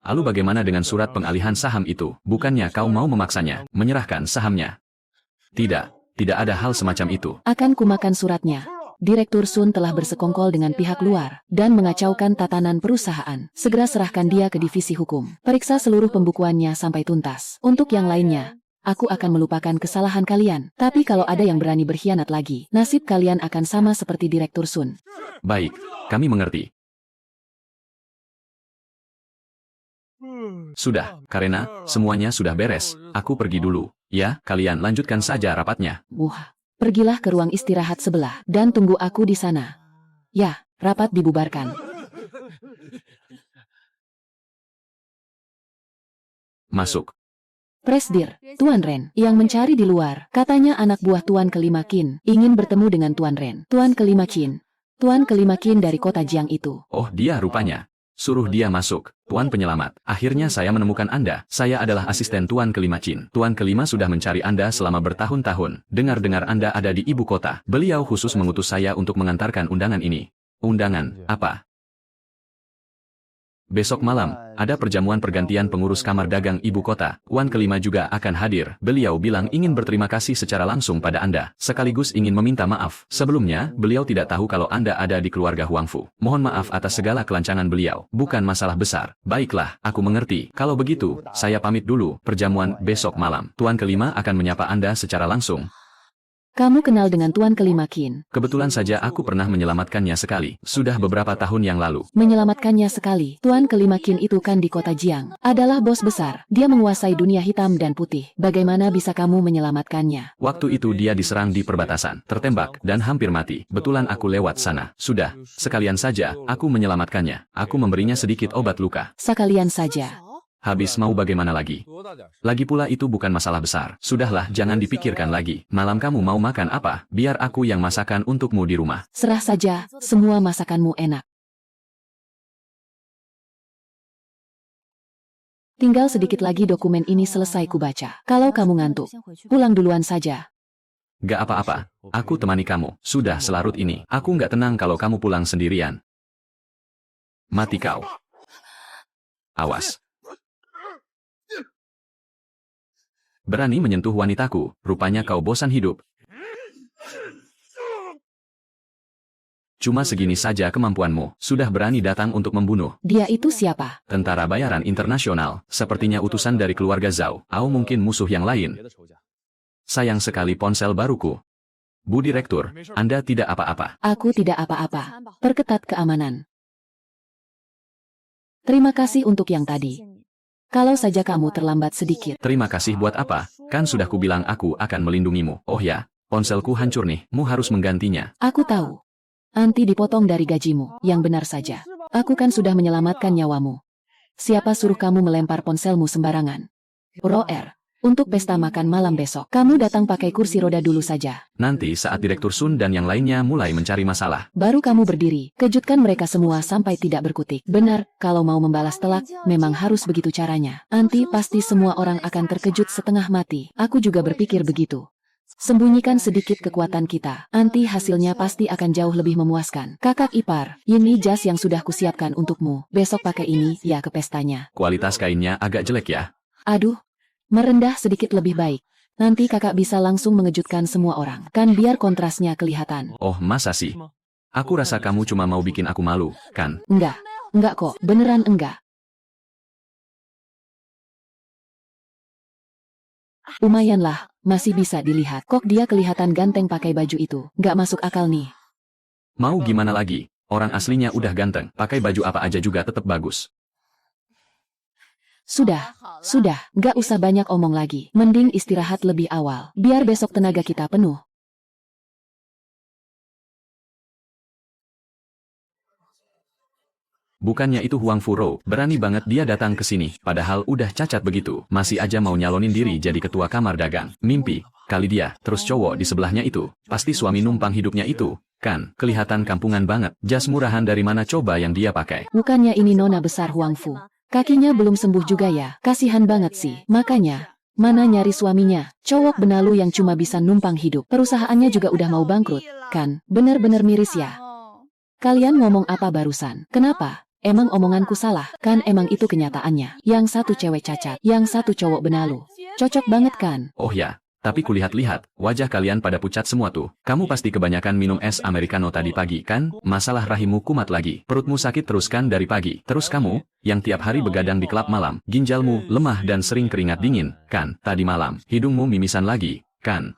S1: Lalu bagaimana dengan surat pengalihan saham itu? Bukannya kau mau memaksanya, menyerahkan sahamnya? Tidak ada hal semacam itu.
S2: Akan kumakan suratnya. Direktur Sun telah bersekongkol dengan pihak luar dan mengacaukan tatanan perusahaan. Segera serahkan dia ke divisi hukum. Periksa seluruh pembukuannya sampai tuntas. Untuk yang lainnya, aku akan melupakan kesalahan kalian. Tapi kalau ada yang berani berkhianat lagi, nasib kalian akan sama seperti Direktur Sun.
S1: Baik, kami mengerti. Sudah, karena semuanya sudah beres. Aku pergi dulu. Ya, kalian lanjutkan saja rapatnya.
S2: Pergilah ke ruang istirahat sebelah dan tunggu aku di sana. Ya, rapat dibubarkan.
S1: Masuk.
S2: Presidir, Tuan Ren, yang mencari di luar. Katanya anak buah Tuan Kelima Qin ingin bertemu dengan Tuan Ren. Tuan Kelima Qin dari kota Jiang itu.
S1: Oh, dia rupanya. Suruh dia masuk, Tuan Penyelamat. Akhirnya saya menemukan Anda. Saya adalah asisten Tuan Kelima Qin. Tuan Kelima sudah mencari Anda selama bertahun-tahun. Dengar-dengar Anda ada di ibu kota. Beliau khusus mengutus saya untuk mengantarkan undangan ini. Undangan, apa? Besok malam, ada perjamuan pergantian pengurus kamar dagang ibu kota. Tuan Kelima juga akan hadir. Beliau bilang ingin berterima kasih secara langsung pada Anda, sekaligus ingin meminta maaf. Sebelumnya, beliau tidak tahu kalau Anda ada di keluarga Huangfu. Mohon maaf atas segala kelancangan beliau. Bukan masalah besar. Baiklah, aku mengerti. Kalau begitu, saya pamit dulu. Perjamuan besok malam. Tuan Kelima akan menyapa Anda secara langsung.
S2: Kamu kenal dengan Tuan Kelima Qin?
S1: Kebetulan saja aku pernah menyelamatkannya sekali. Sudah beberapa tahun yang lalu.
S2: Menyelamatkannya sekali. Tuan Kelima Qin itu kan di kota Jiang. Adalah bos besar. Dia menguasai dunia hitam dan putih. Bagaimana bisa kamu menyelamatkannya?
S1: Waktu itu dia diserang di perbatasan, tertembak, dan hampir mati. Betulan aku lewat sana. Sudah, sekalian saja, aku menyelamatkannya. Aku memberinya sedikit obat luka.
S2: Sekalian saja.
S1: Habis mau bagaimana lagi? Lagi pula itu bukan masalah besar. Sudahlah, jangan dipikirkan lagi. Malam kamu mau makan apa? Biar aku yang masakan untukmu di rumah.
S2: Serah saja, semua masakanmu enak. Tinggal sedikit lagi dokumen ini selesai kubaca. Kalau kamu ngantuk, pulang duluan saja.
S1: Gak apa-apa, aku temani kamu. Sudah selarut ini. Aku gak tenang kalau kamu pulang sendirian. Mati kau. Awas. Berani menyentuh wanitaku, rupanya kau bosan hidup. Cuma segini saja kemampuanmu, sudah berani datang untuk membunuh.
S2: Dia itu siapa?
S1: Tentara bayaran internasional, sepertinya utusan dari keluarga Zhao, atau mungkin musuh yang lain. Sayang sekali ponsel baruku. Bu Direktur, Anda tidak apa-apa.
S2: Aku tidak apa-apa. Perketat keamanan. Terima kasih untuk yang tadi. Kalau saja kamu terlambat sedikit.
S1: Terima kasih buat apa? Kan sudah kubilang aku akan melindungimu. Oh ya, ponselku hancur nih, mu harus menggantinya.
S2: Aku tahu. Nanti dipotong dari gajimu. Yang benar saja. Aku kan sudah menyelamatkan nyawamu. Siapa suruh kamu melempar ponselmu sembarangan? Roer, Untuk pesta makan malam besok, kamu datang pakai kursi roda dulu saja.
S1: Nanti saat Direktur Sun dan yang lainnya mulai mencari masalah.
S2: Baru kamu berdiri, kejutkan mereka semua sampai tidak berkutik. Benar, kalau mau membalas telak, memang harus begitu caranya. Nanti pasti semua orang akan terkejut setengah mati. Aku juga berpikir begitu. Sembunyikan sedikit kekuatan kita. Nanti hasilnya pasti akan jauh lebih memuaskan. Kakak ipar, ini jas yang sudah kusiapkan untukmu. Besok pakai ini, ya ke pestanya.
S1: Kualitas kainnya agak jelek ya.
S2: Aduh, merendah sedikit lebih baik. Nanti kakak bisa langsung mengejutkan semua orang. Kan biar kontrasnya kelihatan.
S1: Oh, masa sih? Aku rasa kamu cuma mau bikin aku malu, kan?
S2: Enggak kok, beneran enggak. Lumayanlah, masih bisa dilihat. Kok dia kelihatan ganteng pakai baju itu. Nggak masuk akal nih.
S1: Mau gimana lagi? Orang aslinya udah ganteng, pakai baju apa aja juga tetap bagus.
S2: Sudah, nggak usah banyak omong lagi. Mending istirahat lebih awal, biar besok tenaga kita penuh.
S1: Bukannya itu Huang Furo, berani banget dia datang ke sini, padahal udah cacat begitu, masih aja mau nyalonin diri jadi ketua kamar dagang. Mimpi, kali dia, terus cowok di sebelahnya itu, pasti suami numpang hidupnya itu, kan, kelihatan kampungan banget. Jas murahan dari mana coba yang dia pakai?
S2: Bukannya ini nona besar Huang Fu. Kakinya belum sembuh juga ya, kasihan banget sih. Makanya, mana nyari suaminya, cowok benalu yang cuma bisa numpang hidup. Perusahaannya juga udah mau bangkrut, kan, bener-bener miris ya. Kalian ngomong apa barusan? Kenapa? Emang omonganku salah? Kan emang itu kenyataannya. Yang satu cewek cacat, yang satu cowok benalu. Cocok banget kan?
S1: Oh ya, tapi kulihat-lihat, wajah kalian pada pucat semua tuh. Kamu pasti kebanyakan minum es americano tadi pagi, kan? Masalah rahimmu kumat lagi. Perutmu sakit terus kan dari pagi. Terus kamu, yang tiap hari begadang di klub malam, ginjalmu lemah dan sering keringat dingin, kan? Tadi malam, hidungmu mimisan lagi, kan?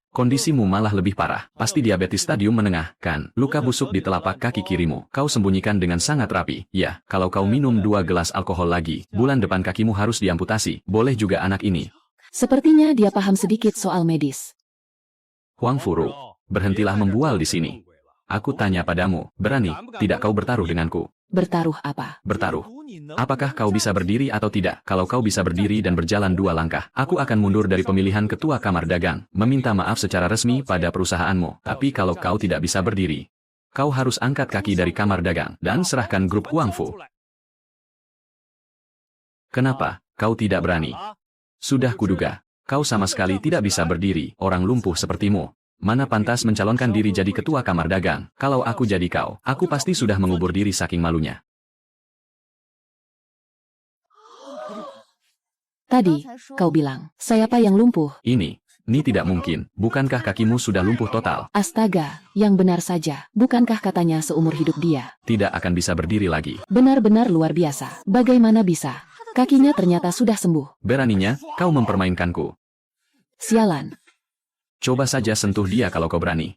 S1: Kondisimu malah lebih parah, pasti diabetes stadium menengah, kan? Luka busuk di telapak kaki kirimu, kau sembunyikan dengan sangat rapi. Ya, kalau kau minum 2 gelas alkohol lagi, bulan depan kakimu harus diamputasi. Boleh juga anak ini.
S2: Sepertinya dia paham sedikit soal medis.
S1: Huang Furo, berhentilah membual di sini. Aku tanya padamu, berani tidak kau bertaruh denganku?
S2: Bertaruh apa?
S1: Bertaruh. Apakah kau bisa berdiri atau tidak? Kalau kau bisa berdiri dan berjalan 2 langkah, aku akan mundur dari pemilihan ketua kamar dagang, meminta maaf secara resmi pada perusahaanmu. Tapi kalau kau tidak bisa berdiri, kau harus angkat kaki dari kamar dagang dan serahkan grup Huang Fu. Kenapa kau tidak berani? Sudah kuduga, kau sama sekali tidak bisa berdiri, orang lumpuh sepertimu. Mana pantas mencalonkan diri jadi ketua kamar dagang? Kalau aku jadi kau, aku pasti sudah mengubur diri saking malunya.
S2: Tadi, kau bilang, siapa yang lumpuh?
S1: Ini tidak mungkin. Bukankah kakimu sudah lumpuh total?
S2: Astaga, yang benar saja. Bukankah katanya seumur hidup dia
S1: tidak akan bisa berdiri lagi?
S2: Benar-benar luar biasa. Bagaimana bisa? Kakinya ternyata sudah sembuh.
S1: Beraninya, kau mempermainkanku.
S2: Sialan.
S1: Coba saja sentuh dia kalau kau berani.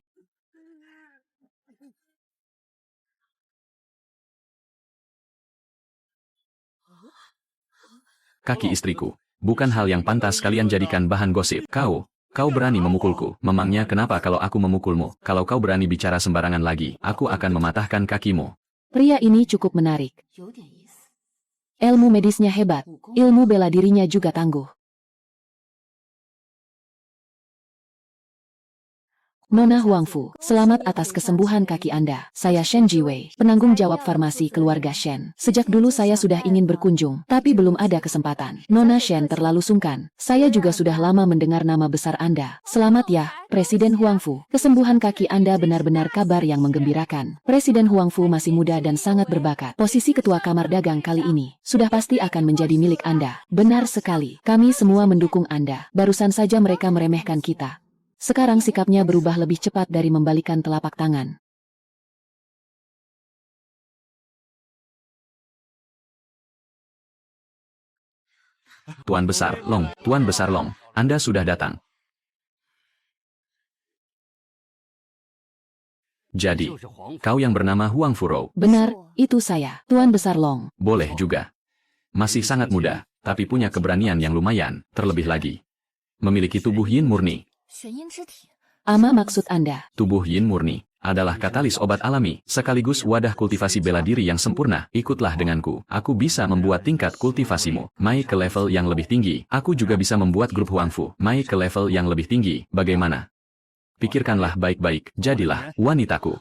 S1: Kaki istriku. Bukan hal yang pantas kalian jadikan bahan gosip. Kau berani memukulku. Memangnya kenapa kalau aku memukulmu? Kalau kau berani bicara sembarangan lagi, aku akan mematahkan kakimu.
S2: Pria ini cukup menarik. Ilmu medisnya hebat. Ilmu bela dirinya juga tangguh. Nona Huang Fu, selamat atas kesembuhan kaki Anda. Saya Shen Jiwei, penanggung jawab farmasi keluarga Shen. Sejak dulu saya sudah ingin berkunjung, tapi belum ada kesempatan. Nona Shen terlalu sungkan. Saya juga sudah lama mendengar nama besar Anda. Selamat ya, Presiden Huang Fu. Kesembuhan kaki Anda benar-benar kabar yang menggembirakan. Presiden Huang Fu masih muda dan sangat berbakat. Posisi ketua kamar dagang kali ini sudah pasti akan menjadi milik Anda. Benar sekali. Kami semua mendukung Anda. Barusan saja mereka meremehkan kita. Sekarang sikapnya berubah lebih cepat dari membalikan telapak tangan.
S1: Tuan Besar Long, Anda sudah datang. Jadi, kau yang bernama Huang Furo?
S2: Benar, itu saya, Tuan Besar Long.
S1: Boleh juga. Masih sangat muda, tapi punya keberanian yang lumayan, terlebih lagi. Memiliki tubuh yin murni.
S2: Ama maksud Anda?
S1: Tubuh yin murni. adalah katalis obat alami, sekaligus wadah kultivasi bela diri yang sempurna. Ikutlah denganku, aku bisa membuat tingkat kultivasimu naik ke level yang lebih tinggi. Aku juga bisa membuat grup Huangfu naik ke level yang lebih tinggi. Bagaimana? Pikirkanlah baik-baik, jadilah wanitaku.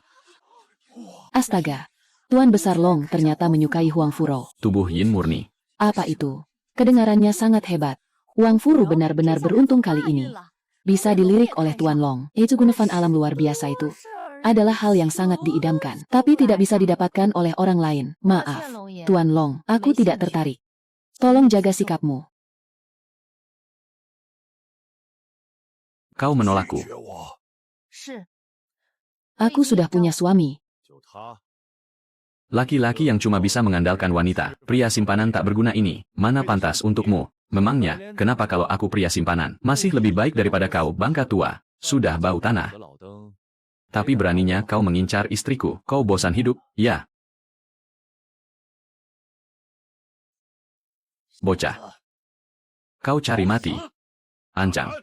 S2: Astaga, Tuan Besar Long ternyata menyukai Huang Furo.
S1: Tubuh Yin murni.
S2: Apa itu? Kedengarannya sangat hebat. Huang Furo benar-benar beruntung kali ini. Bisa dilirik oleh Tuan Long. Itu gunawan alam luar biasa itu. Adalah hal yang sangat diidamkan. Tapi tidak bisa didapatkan oleh orang lain. Maaf, Tuan Long, aku tidak tertarik. Tolong jaga sikapmu.
S1: Kau menolakku.
S2: Aku sudah punya suami.
S1: Laki-laki yang cuma bisa mengandalkan wanita, pria simpanan tak berguna ini, mana pantas untukmu? Memangnya, kenapa kalau aku pria simpanan, masih lebih baik daripada kau bangka tua, sudah bau tanah. Tapi beraninya kau mengincar istriku, kau bosan hidup, ya? Bocah. Kau cari mati. Ancang.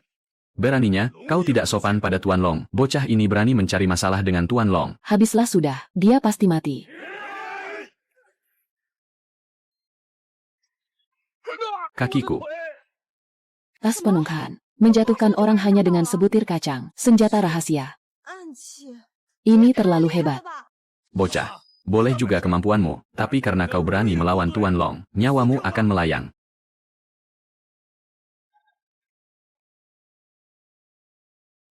S1: Beraninya, kau tidak sopan pada Tuan Long. Bocah ini berani mencari masalah dengan Tuan Long.
S2: Habislah sudah, dia pasti mati.
S1: Kakiku.
S2: Tas penungkan. Menjatuhkan orang hanya dengan sebutir kacang. Senjata rahasia. Ini terlalu hebat.
S1: Bocah. Boleh juga kemampuanmu, tapi karena kau berani melawan Tuan Long, nyawamu akan melayang.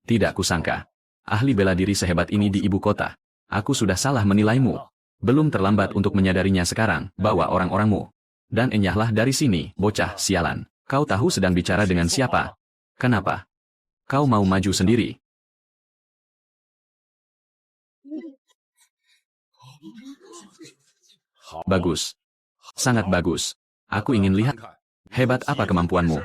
S1: Tidak kusangka. Ahli bela diri sehebat ini di ibu kota. Aku sudah salah menilaimu. Belum terlambat untuk menyadarinya sekarang, bawa orang-orangmu. Dan enyahlah dari sini, bocah sialan. Kau tahu sedang bicara dengan siapa? Kenapa? Kau mau maju sendiri? Bagus. Sangat bagus. Aku ingin lihat. Hebat apa kemampuanmu?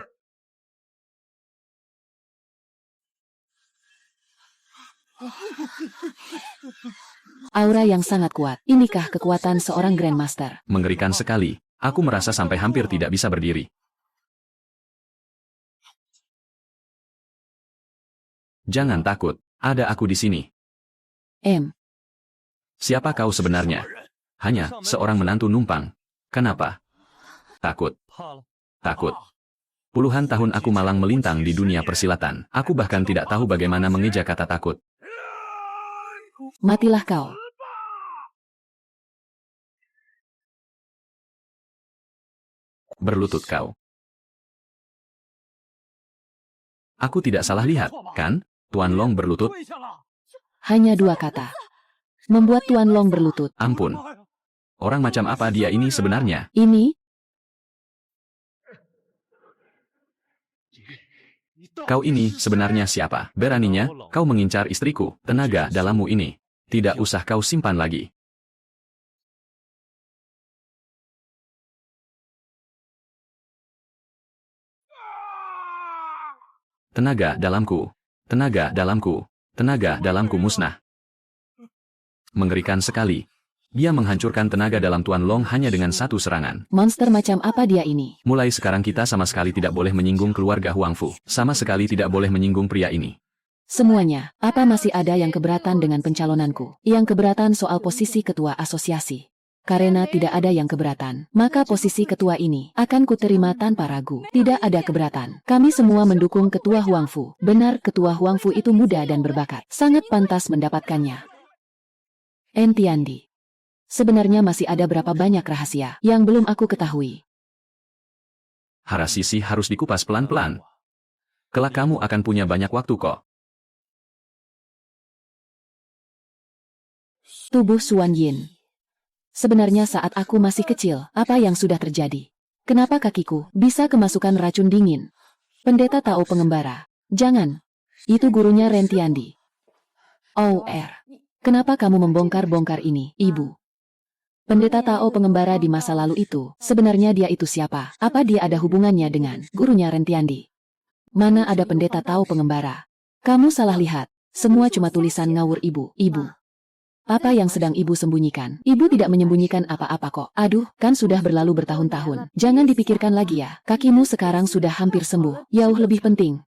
S2: Aura yang sangat kuat. Inikah kekuatan seorang Grandmaster?
S1: Mengerikan sekali. Aku merasa sampai hampir tidak bisa berdiri. Jangan takut. Ada aku di sini. Siapa kau sebenarnya? Hanya seorang menantu numpang. Kenapa? Takut. Takut. Puluhan tahun aku malang melintang di dunia persilatan. Aku bahkan tidak tahu bagaimana mengeja kata takut.
S2: Matilah kau.
S1: Berlutut kau. Aku tidak salah lihat, kan? Tuan Long berlutut?
S2: Hanya 2 kata. Membuat Tuan Long berlutut.
S1: Ampun. Orang macam apa dia ini sebenarnya?
S2: Ini?
S1: Kau ini sebenarnya siapa? Beraninya, kau mengincar istriku. Tenaga dalammu ini. Tidak usah kau simpan lagi. Tenaga dalamku. Tenaga dalamku. Tenaga dalamku musnah. Mengerikan sekali. Dia menghancurkan tenaga dalam Tuan Long hanya dengan 1 serangan.
S2: Monster macam apa dia ini?
S1: Mulai sekarang kita sama sekali tidak boleh menyinggung keluarga Huangfu. Sama sekali tidak boleh menyinggung pria ini.
S2: Semuanya, apa masih ada yang keberatan dengan pencalonanku? Yang keberatan soal posisi ketua asosiasi. Karena tidak ada yang keberatan, maka posisi ketua ini akan kuterima tanpa ragu. Tidak ada keberatan. Kami semua mendukung ketua Huangfu. Benar, ketua Huangfu itu muda dan berbakat. Sangat pantas mendapatkannya. Entiandi. Sebenarnya masih ada berapa banyak rahasia yang belum aku ketahui.
S1: Harasisi harus dikupas pelan-pelan. Kelak kamu akan punya banyak waktu kok.
S2: Tubuh Suan Yin. Sebenarnya saat aku masih kecil, apa yang sudah terjadi? Kenapa kakiku bisa kemasukan racun dingin? Pendeta Tao pengembara. Jangan. Itu gurunya Rentiandi. Oh, kenapa kamu membongkar-bongkar ini, Ibu? Pendeta Tao pengembara di masa lalu itu, sebenarnya dia itu siapa? Apa dia ada hubungannya dengan gurunya Rentiandi? Mana ada pendeta Tao pengembara? Kamu salah lihat. Semua cuma tulisan ngawur Ibu. Ibu. Apa yang sedang Ibu sembunyikan? Ibu tidak menyembunyikan apa-apa kok. Aduh, kan sudah berlalu bertahun-tahun. Jangan dipikirkan lagi ya. Kakimu sekarang sudah hampir sembuh. Jauh lebih penting.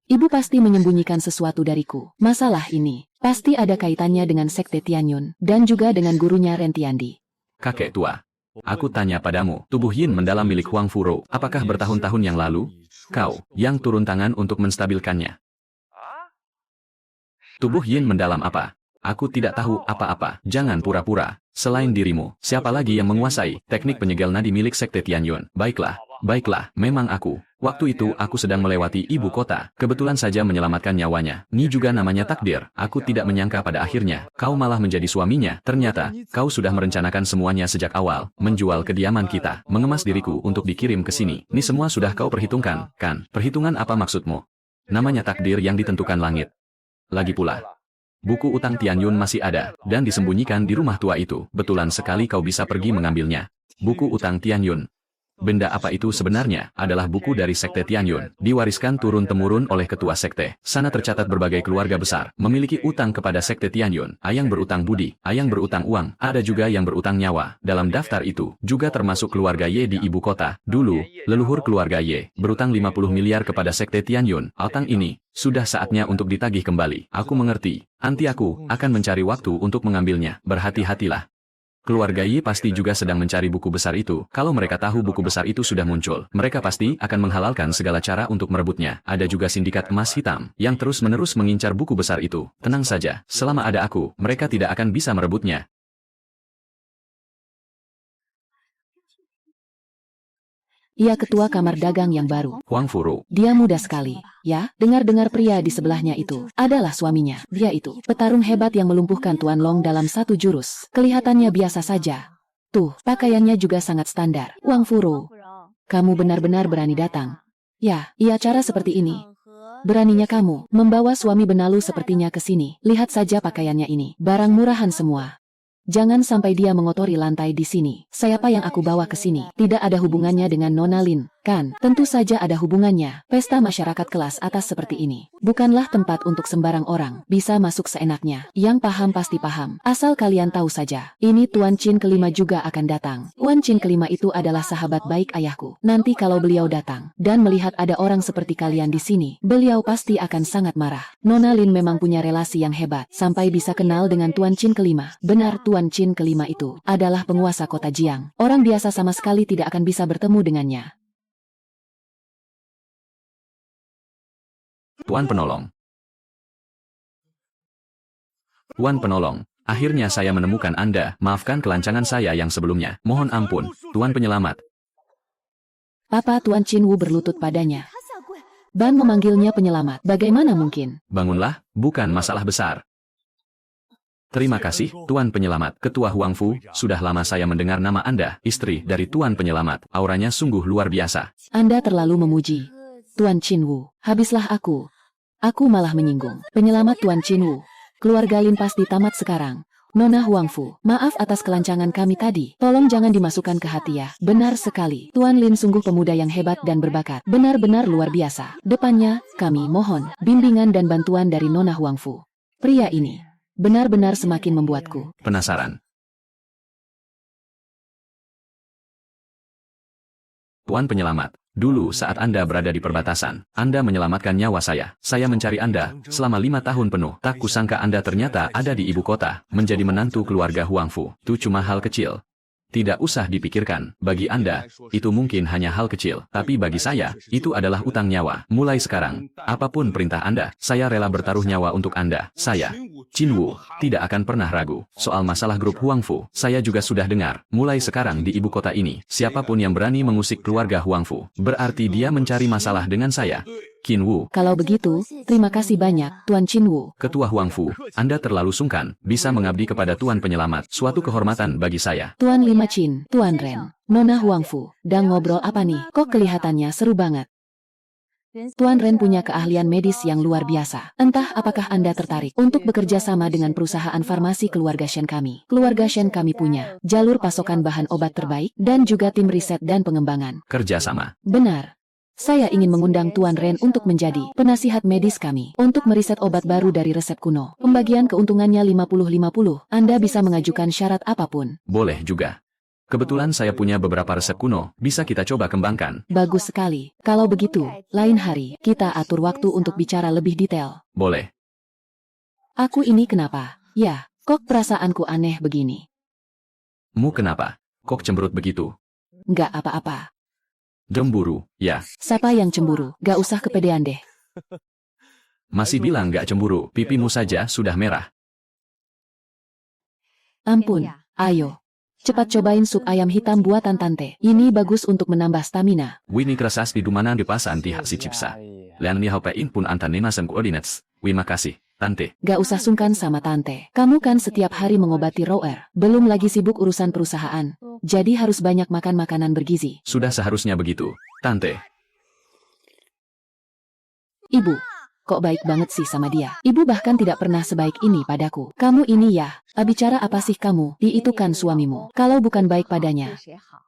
S2: Ibu pasti menyembunyikan sesuatu dariku. Masalah ini pasti ada kaitannya dengan Sekte Tianyun dan juga dengan gurunya Ren Tiandi.
S1: Kakek tua, aku tanya padamu, tubuh Yin mendalam milik Huang Furo, apakah bertahun-tahun yang lalu, kau yang turun tangan untuk menstabilkannya? Tubuh Yin mendalam apa? Aku tidak tahu apa-apa, jangan pura-pura. Selain dirimu, siapa lagi yang menguasai teknik penyegel nadi milik Sekte Tianyun? Baiklah, memang aku. Waktu itu aku sedang melewati ibu kota, kebetulan saja menyelamatkan nyawanya. Ini juga namanya takdir. Aku tidak menyangka pada akhirnya, kau malah menjadi suaminya. Ternyata, kau sudah merencanakan semuanya sejak awal, menjual kediaman kita, mengemas diriku untuk dikirim ke sini. Ini semua sudah kau perhitungkan, kan? Perhitungan apa maksudmu? Namanya takdir yang ditentukan langit. Lagi pula, buku utang Tianyun masih ada, dan disembunyikan di rumah tua itu. Betulan sekali kau bisa pergi mengambilnya. Buku utang Tianyun. Benda apa itu sebenarnya? Adalah buku dari Sekte Tianyun, diwariskan turun-temurun oleh ketua sekte. Sana tercatat berbagai keluarga besar, memiliki utang kepada Sekte Tianyun. Ayang berutang budi, ayang berutang uang, ada juga yang berutang nyawa. Dalam daftar itu, juga termasuk keluarga Ye di ibu kota. Dulu, leluhur keluarga Ye, berutang 50 miliar kepada Sekte Tianyun. Utang ini, sudah saatnya untuk ditagih kembali. Aku mengerti, nanti aku akan mencari waktu untuk mengambilnya. Berhati-hatilah. Keluarga Yi pasti juga sedang mencari buku besar itu. Kalau mereka tahu buku besar itu sudah muncul, mereka pasti akan menghalalkan segala cara untuk merebutnya. Ada juga sindikat emas hitam, yang terus-menerus mengincar buku besar itu. Tenang saja, selama ada aku, mereka tidak akan bisa merebutnya.
S2: Ia ketua kamar dagang yang baru.
S1: Huang Furo.
S2: Dia muda sekali. Ya, dengar-dengar pria di sebelahnya itu adalah suaminya. Dia itu petarung hebat yang melumpuhkan Tuan Long dalam satu jurus. Kelihatannya biasa saja. Tuh, pakaiannya juga sangat standar. Huang Furo, kamu benar-benar berani datang. Ya, ia cara seperti ini. Beraninya kamu membawa suami benalu sepertinya ke sini. Lihat saja pakaiannya ini. Barang murahan semua. Jangan sampai dia mengotori lantai di sini. Siapa yang aku bawa ke sini? Tidak ada hubungannya dengan Nona Lin, kan? Tentu saja ada hubungannya. Pesta masyarakat kelas atas seperti ini bukanlah tempat untuk sembarang orang bisa masuk seenaknya. Yang paham pasti paham. Asal kalian tahu saja, ini Tuan Chin kelima juga akan datang. Tuan Chin kelima itu adalah sahabat baik ayahku. Nanti kalau beliau datang dan melihat ada orang seperti kalian di sini, beliau pasti akan sangat marah. Nona Lin memang punya relasi yang hebat sampai bisa kenal dengan Tuan Chin kelima. Benar, Tuan Chin kelima itu adalah penguasa kota Jiang. Orang biasa sama sekali tidak akan bisa bertemu dengannya.
S1: Tuan Penolong. Tuan Penolong, akhirnya saya menemukan Anda. Maafkan kelancangan saya yang sebelumnya. Mohon ampun, Tuan Penyelamat.
S2: Papa Tuan Chin Wu berlutut padanya. Ban memanggilnya penyelamat. Bagaimana mungkin?
S1: Bangunlah, bukan masalah besar. Terima kasih, Tuan Penyelamat. Ketua Huang Fu, sudah lama saya mendengar nama Anda, istri dari Tuan Penyelamat. Auranya sungguh luar biasa.
S2: Anda terlalu memuji. Tuan Chin Wu, habislah aku. Aku malah menyinggung. Penyelamat Tuan Chin Wu. Keluarga Lin pasti tamat sekarang. Nona Huang Fu, maaf atas kelancangan kami tadi. Tolong jangan dimasukkan ke hati ya. Benar sekali. Tuan Lin sungguh pemuda yang hebat dan berbakat. Benar-benar luar biasa. Depannya, kami mohon bimbingan dan bantuan dari Nona Huang Fu. Pria ini benar-benar semakin membuatku
S1: penasaran. Tuan Penyelamat, dulu saat Anda berada di perbatasan, Anda menyelamatkan nyawa saya. Saya mencari Anda selama 5 tahun penuh. Tak kusangka Anda ternyata ada di ibu kota, menjadi menantu keluarga Huang Fu. Itu cuma hal kecil. Tidak usah dipikirkan, bagi Anda, itu mungkin hanya hal kecil. Tapi bagi saya, itu adalah utang nyawa. Mulai sekarang, apapun perintah Anda, saya rela bertaruh nyawa untuk Anda. Saya, Chin Wu, tidak akan pernah ragu. Soal masalah grup Huang Fu, saya juga sudah dengar. Mulai sekarang di ibu kota ini, siapapun yang berani mengusik keluarga Huang Fu, berarti dia mencari masalah dengan saya. Qin Wu.
S2: Kalau begitu, terima kasih banyak, Tuan Chin Wu.
S1: Ketua Huang Fu, Anda terlalu sungkan, bisa mengabdi kepada Tuan Penyelamat. Suatu kehormatan bagi saya.
S2: Tuan Lima Chin, Tuan Ren, Nona Huang Fu, dan ngobrol apa nih? Kok kelihatannya seru banget. Tuan Ren punya keahlian medis yang luar biasa. Entah apakah Anda tertarik untuk bekerja sama dengan perusahaan farmasi keluarga Shen kami. Keluarga Shen kami punya jalur pasokan bahan obat terbaik dan juga tim riset dan pengembangan.
S1: Kerja sama.
S2: Benar. Saya ingin mengundang Tuan Ren untuk menjadi penasihat medis kami untuk meriset obat baru dari resep kuno. Pembagian keuntungannya 50-50. Anda bisa mengajukan syarat apapun.
S1: Boleh juga. Kebetulan saya punya beberapa resep kuno, bisa kita coba kembangkan.
S2: Bagus sekali. Kalau begitu, lain hari, kita atur waktu untuk bicara lebih detail.
S1: Boleh.
S2: Aku ini kenapa? Ya, kok perasaanku aneh begini?
S1: Mu kenapa? Kok cemberut begitu?
S2: Nggak apa-apa.
S1: Cemburu, ya.
S2: Siapa yang cemburu? Gak usah kepedean deh.
S1: Masih bilang nggak cemburu, pipimu saja sudah merah.
S2: Ampun, ayo. Cepat cobain sup ayam hitam buatan tante. Ini bagus untuk menambah stamina.
S1: Winnie kerasas di dumana di pasan di si cipsa. Lian ni haupain pun antan nena sem coordinates. Wima kasih, tante.
S2: Gak usah sungkan sama tante. Kamu kan setiap hari mengobati Roer. Belum lagi sibuk urusan perusahaan. Jadi harus banyak makan makanan bergizi.
S1: Sudah seharusnya begitu, tante.
S2: Ibu, kok baik banget sih sama dia. Ibu bahkan tidak pernah sebaik ini padaku. Kamu ini ya, bicara apa sih kamu? Itu kan suamimu. Kalau bukan baik padanya,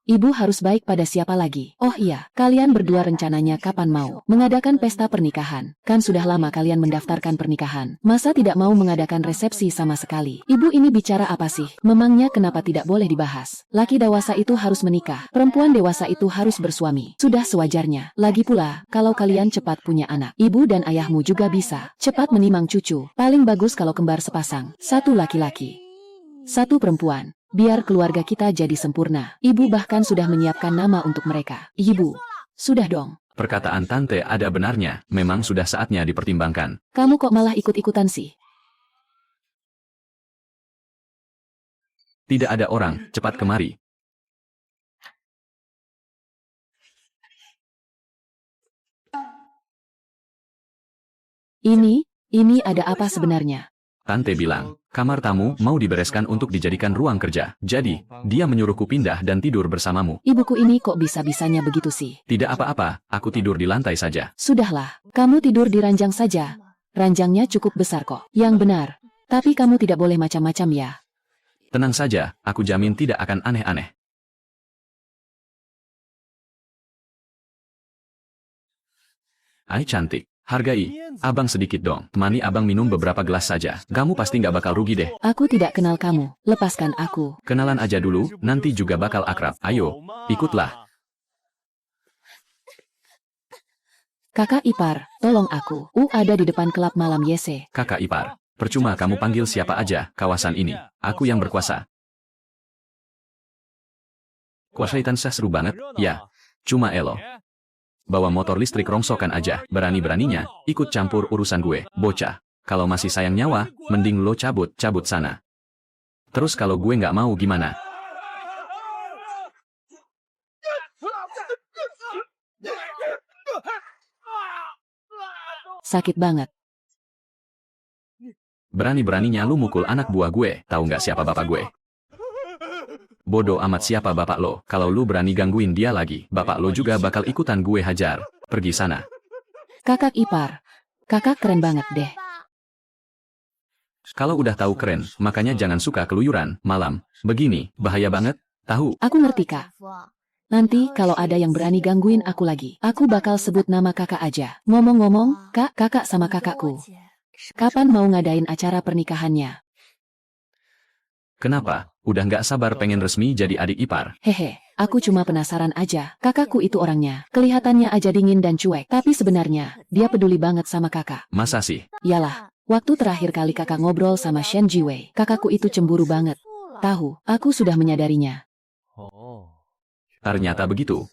S2: ibu harus baik pada siapa lagi? Oh iya, kalian berdua rencananya kapan mau mengadakan pesta pernikahan? Kan sudah lama kalian mendaftarkan pernikahan. Masa tidak mau mengadakan resepsi sama sekali? Ibu ini bicara apa sih? Memangnya kenapa tidak boleh dibahas? Laki dewasa itu harus menikah. Perempuan dewasa itu harus bersuami. Sudah sewajarnya. Lagi pula, kalau kalian cepat punya anak, ibu dan ayahmu juga bisa cepat menimang cucu. Paling bagus kalau kembar sepasang. Satu laki-laki, satu perempuan. Biar keluarga kita jadi sempurna. Ibu bahkan sudah menyiapkan nama untuk mereka. Ibu, sudah dong.
S1: Perkataan tante ada benarnya, memang sudah saatnya dipertimbangkan.
S2: Kamu kok malah ikut-ikutan sih?
S1: Tidak ada orang, cepat kemari.
S2: Ini ada apa sebenarnya?
S1: Tante bilang, kamar tamu mau dibereskan untuk dijadikan ruang kerja. Jadi, dia menyuruhku pindah dan tidur bersamamu.
S2: Ibuku ini kok bisa-bisanya begitu sih?
S1: Tidak apa-apa, aku tidur di lantai saja.
S2: Sudahlah, kamu tidur di ranjang saja. Ranjangnya cukup besar kok. Yang benar. Tapi kamu tidak boleh macam-macam ya.
S1: Tenang saja, aku jamin tidak akan aneh-aneh. Ai cantik. Hargai, abang sedikit dong. Temani abang minum beberapa gelas saja. Kamu pasti nggak bakal rugi deh.
S2: Aku tidak kenal kamu. Lepaskan aku.
S1: Kenalan aja dulu, nanti juga bakal akrab. Ayo, ikutlah.
S2: Kakak ipar, tolong aku. Ada di depan klub malam YC.
S1: Kakak ipar, percuma kamu panggil siapa aja, kawasan ini. Aku yang berkuasa. Kuasaitan saya seru banget, ya. Cuma elo. Bawa motor listrik rongsokan aja, berani-beraninya, ikut campur urusan gue, bocah. Kalau masih sayang nyawa, mending lo cabut sana. Terus kalau gue nggak mau gimana?
S2: Sakit banget.
S1: Berani-beraninya lu mukul anak buah gue, tahu nggak siapa bapak gue? Bodoh amat siapa bapak lo, kalau lu berani gangguin dia lagi, bapak lo juga bakal ikutan gue hajar. Pergi sana.
S2: Kakak ipar, kakak keren banget deh.
S1: Kalau udah tahu keren, makanya jangan suka keluyuran, malam. Begini, bahaya banget, tahu?
S2: Aku ngerti kak. Nanti kalau ada yang berani gangguin aku lagi, aku bakal sebut nama kakak aja. Ngomong-ngomong, kakak sama kakakku. Kapan mau ngadain acara pernikahannya?
S1: Kenapa? Udah nggak sabar pengen resmi jadi adik ipar.
S2: Hehe, aku cuma penasaran aja. Kakakku itu orangnya, kelihatannya aja dingin dan cuek. Tapi sebenarnya, dia peduli banget sama kakak.
S1: Masa sih?
S2: Yalah, waktu terakhir kali kakak ngobrol sama Shen Jiwei, kakakku itu cemburu banget. Tahu, aku sudah menyadarinya.
S1: Ternyata begitu.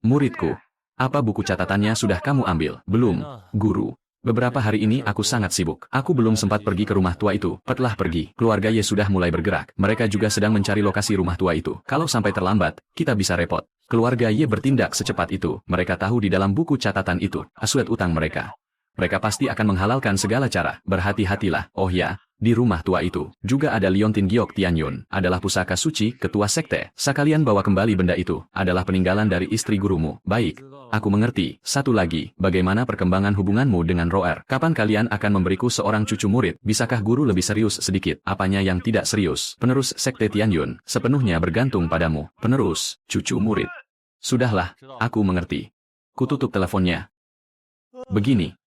S1: Muridku. Apa buku catatannya sudah kamu ambil? Belum, guru. Beberapa hari ini aku sangat sibuk. Aku belum sempat pergi ke rumah tua itu. Setelah pergi, keluarga Ye sudah mulai bergerak. Mereka juga sedang mencari lokasi rumah tua itu. Kalau sampai terlambat, kita bisa repot. Keluarga Ye bertindak secepat itu. Mereka tahu di dalam buku catatan itu, asuet utang mereka. Mereka pasti akan menghalalkan segala cara. Berhati-hatilah. Oh ya, di rumah tua itu juga ada Liontin Giok Tianyun, adalah pusaka suci, ketua sekte. Sekalian bawa kembali benda itu, adalah peninggalan dari istri gurumu. Baik, aku mengerti. Satu lagi, bagaimana perkembangan hubunganmu dengan Roer? Kapan kalian akan memberiku seorang cucu murid? Bisakah guru lebih serius sedikit? Apanya yang tidak serius? Penerus sekte Tianyun, sepenuhnya bergantung padamu. Penerus, cucu murid. Sudahlah, aku mengerti. Kututup teleponnya. Begini.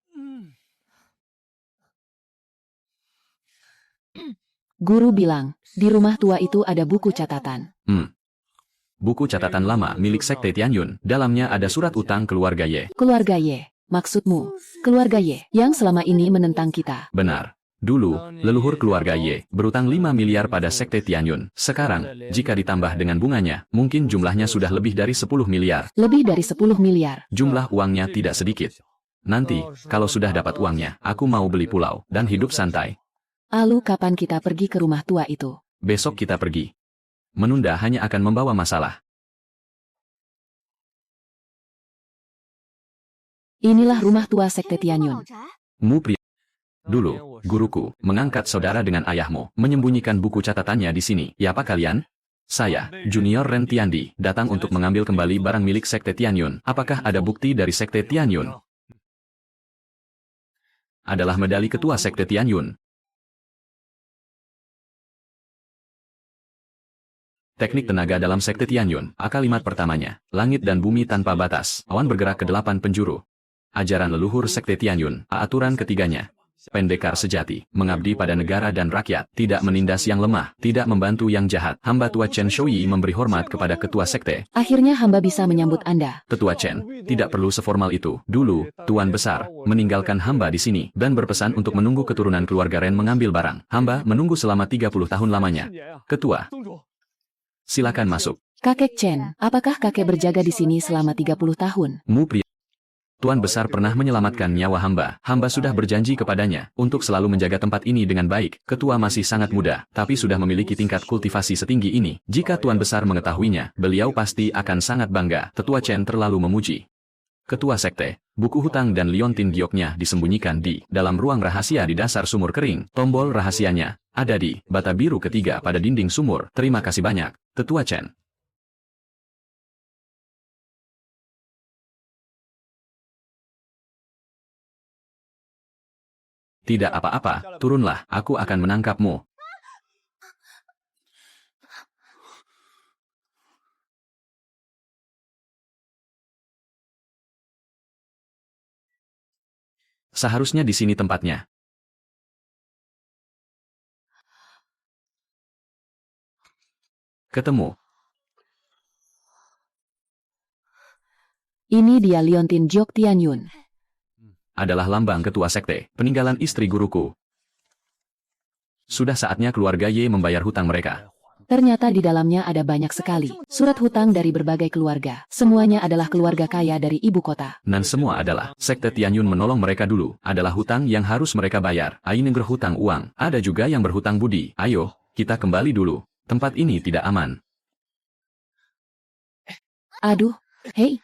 S2: Guru bilang, di rumah tua itu ada buku catatan.
S1: Buku catatan lama milik Sekte Tianyun. Dalamnya ada surat utang keluarga Ye.
S2: Keluarga Ye, maksudmu, keluarga Ye yang selama ini menentang kita.
S1: Benar. Dulu, leluhur keluarga Ye berutang 5 miliar pada Sekte Tianyun. Sekarang, jika ditambah dengan bunganya, mungkin jumlahnya sudah lebih dari 10 miliar.
S2: Lebih dari 10 miliar.
S1: Jumlah uangnya tidak sedikit. Nanti, kalau sudah dapat uangnya, aku mau beli pulau dan hidup santai.
S2: Lalu kapan kita pergi ke rumah tua itu?
S1: Besok kita pergi. Menunda hanya akan membawa masalah.
S2: Inilah rumah tua Sekte Tianyun.
S1: Mu pria. Dulu, guruku mengangkat saudara dengan ayahmu, menyembunyikan buku catatannya di sini. Siapa kalian? Saya, Junior Ren Tiandi, datang untuk mengambil kembali barang milik Sekte Tianyun. Apakah ada bukti dari Sekte Tianyun? Adalah medali ketua Sekte Tianyun. Teknik tenaga dalam Sekte Tianyun. Kalimat pertamanya, langit dan bumi tanpa batas, awan bergerak ke 8 penjuru. Ajaran leluhur Sekte Tianyun. Aturan ketiganya, pendekar sejati, mengabdi pada negara dan rakyat, tidak menindas yang lemah, tidak membantu yang jahat. Hamba tua Chen Shouyi memberi hormat kepada ketua sekte.
S2: Akhirnya hamba bisa menyambut Anda.
S1: Tetua Chen, tidak perlu seformal itu. Dulu, Tuan Besar meninggalkan hamba di sini dan berpesan untuk menunggu keturunan keluarga Ren mengambil barang. Hamba menunggu selama 30 tahun lamanya. Ketua, silakan masuk.
S2: Kakek Chen, apakah kakek berjaga di sini selama 30 tahun?
S1: Mu pria. Tuan Besar pernah menyelamatkan nyawa hamba. Hamba sudah berjanji kepadanya untuk selalu menjaga tempat ini dengan baik. Ketua masih sangat muda, tapi sudah memiliki tingkat kultivasi setinggi ini. Jika Tuan Besar mengetahuinya, beliau pasti akan sangat bangga. Tetua Chen terlalu memuji. Ketua sekte, buku hutang dan liontin gioknya disembunyikan di dalam ruang rahasia di dasar sumur kering. Tombol rahasianya ada di bata biru ketiga pada dinding sumur. Terima kasih banyak, Tetua Chen. Tidak apa-apa, turunlah, aku akan menangkapmu. Seharusnya di sini tempatnya. Ketemu.
S2: Ini dia liontin Giok Tianyun.
S1: Adalah lambang ketua sekte, peninggalan istri guruku. Sudah saatnya keluarga Ye membayar hutang mereka.
S2: Ternyata di dalamnya ada banyak sekali surat hutang dari berbagai keluarga. Semuanya adalah keluarga kaya dari ibu kota.
S1: Dan semua adalah Sekte Tianyun menolong mereka dulu. Adalah hutang yang harus mereka bayar. Ain berhutang uang. Ada juga yang berhutang budi. Ayo, kita kembali dulu. Tempat ini tidak aman.
S2: Aduh, hei.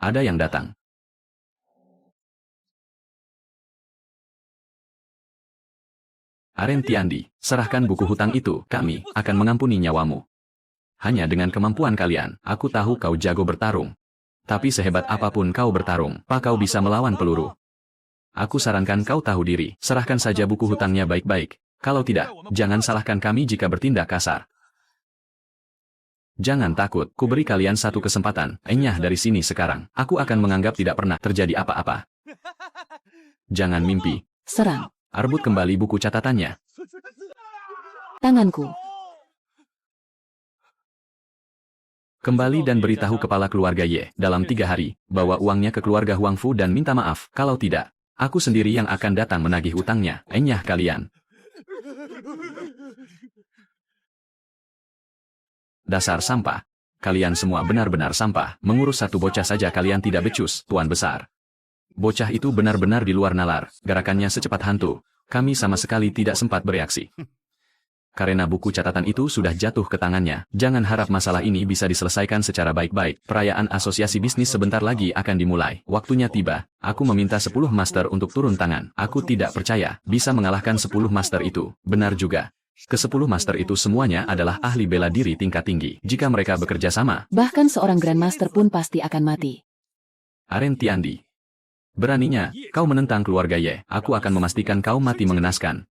S1: Ada yang datang. Aren Tiandi, serahkan buku hutang itu, kami akan mengampuni nyawamu. Hanya dengan kemampuan kalian, aku tahu kau jago bertarung. Tapi sehebat apapun kau bertarung, kau bisa melawan peluru. Aku sarankan kau tahu diri, serahkan saja buku hutangnya baik-baik. Kalau tidak, jangan salahkan kami jika bertindak kasar. Jangan takut, ku beri kalian satu kesempatan. Enyah dari sini sekarang. Aku akan menganggap tidak pernah terjadi apa-apa. Jangan mimpi.
S2: Serang.
S1: Arbut kembali buku catatannya.
S2: Tanganku.
S1: Kembali dan beritahu kepala keluarga Ye, dalam 3 hari, bawa uangnya ke keluarga Huang Fu dan minta maaf. Kalau tidak, aku sendiri yang akan datang menagih utangnya. Enyah kalian. Dasar sampah. Kalian semua benar-benar sampah. Mengurus satu bocah saja kalian tidak becus, Tuan Besar. Bocah itu benar-benar di luar nalar. Gerakannya secepat hantu. Kami sama sekali tidak sempat bereaksi. Karena buku catatan itu sudah jatuh ke tangannya. Jangan harap masalah ini bisa diselesaikan secara baik-baik. Perayaan asosiasi bisnis sebentar lagi akan dimulai. Waktunya tiba. Aku meminta 10 master untuk turun tangan. Aku tidak percaya bisa mengalahkan 10 master itu. Benar juga. Ke-10 master itu semuanya adalah ahli bela diri tingkat tinggi. Jika mereka bekerja sama,
S2: bahkan seorang grandmaster pun pasti akan mati.
S1: Aren Tiandi. Beraninya, kau menentang keluarga Ye. Aku akan memastikan kau mati mengenaskan.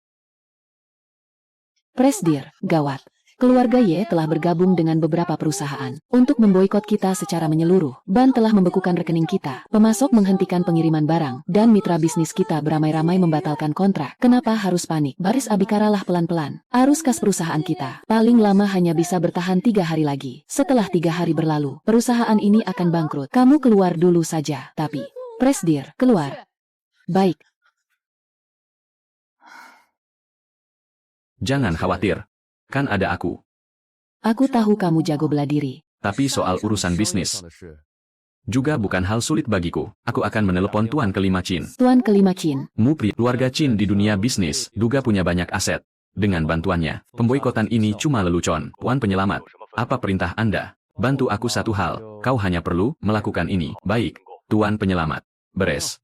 S2: Presdir, gawat. Keluarga Ye telah bergabung dengan beberapa perusahaan untuk memboikot kita secara menyeluruh. Ban telah membekukan rekening kita, pemasok menghentikan pengiriman barang, dan mitra bisnis kita beramai-ramai membatalkan kontrak. Kenapa harus panik? Baris abikaralah pelan-pelan. Arus kas perusahaan kita paling lama hanya bisa bertahan 3 hari lagi. Setelah 3 hari berlalu, perusahaan ini akan bangkrut. Kamu keluar dulu saja. Tapi, Presdir, keluar. Baik.
S1: Jangan khawatir. Kan ada aku.
S2: Aku tahu kamu jago bela diri.
S1: Tapi soal urusan bisnis juga bukan hal sulit bagiku. Aku akan menelepon Tuan Kelima Qin.
S2: Tuan Kelima Qin.
S1: Mupri, keluarga Qin di dunia bisnis, juga punya banyak aset. Dengan bantuannya, pemboikotan ini cuma lelucon. Tuan Penyelamat, apa perintah Anda? Bantu aku satu hal, kau hanya perlu melakukan ini. Baik, Tuan Penyelamat. Beres.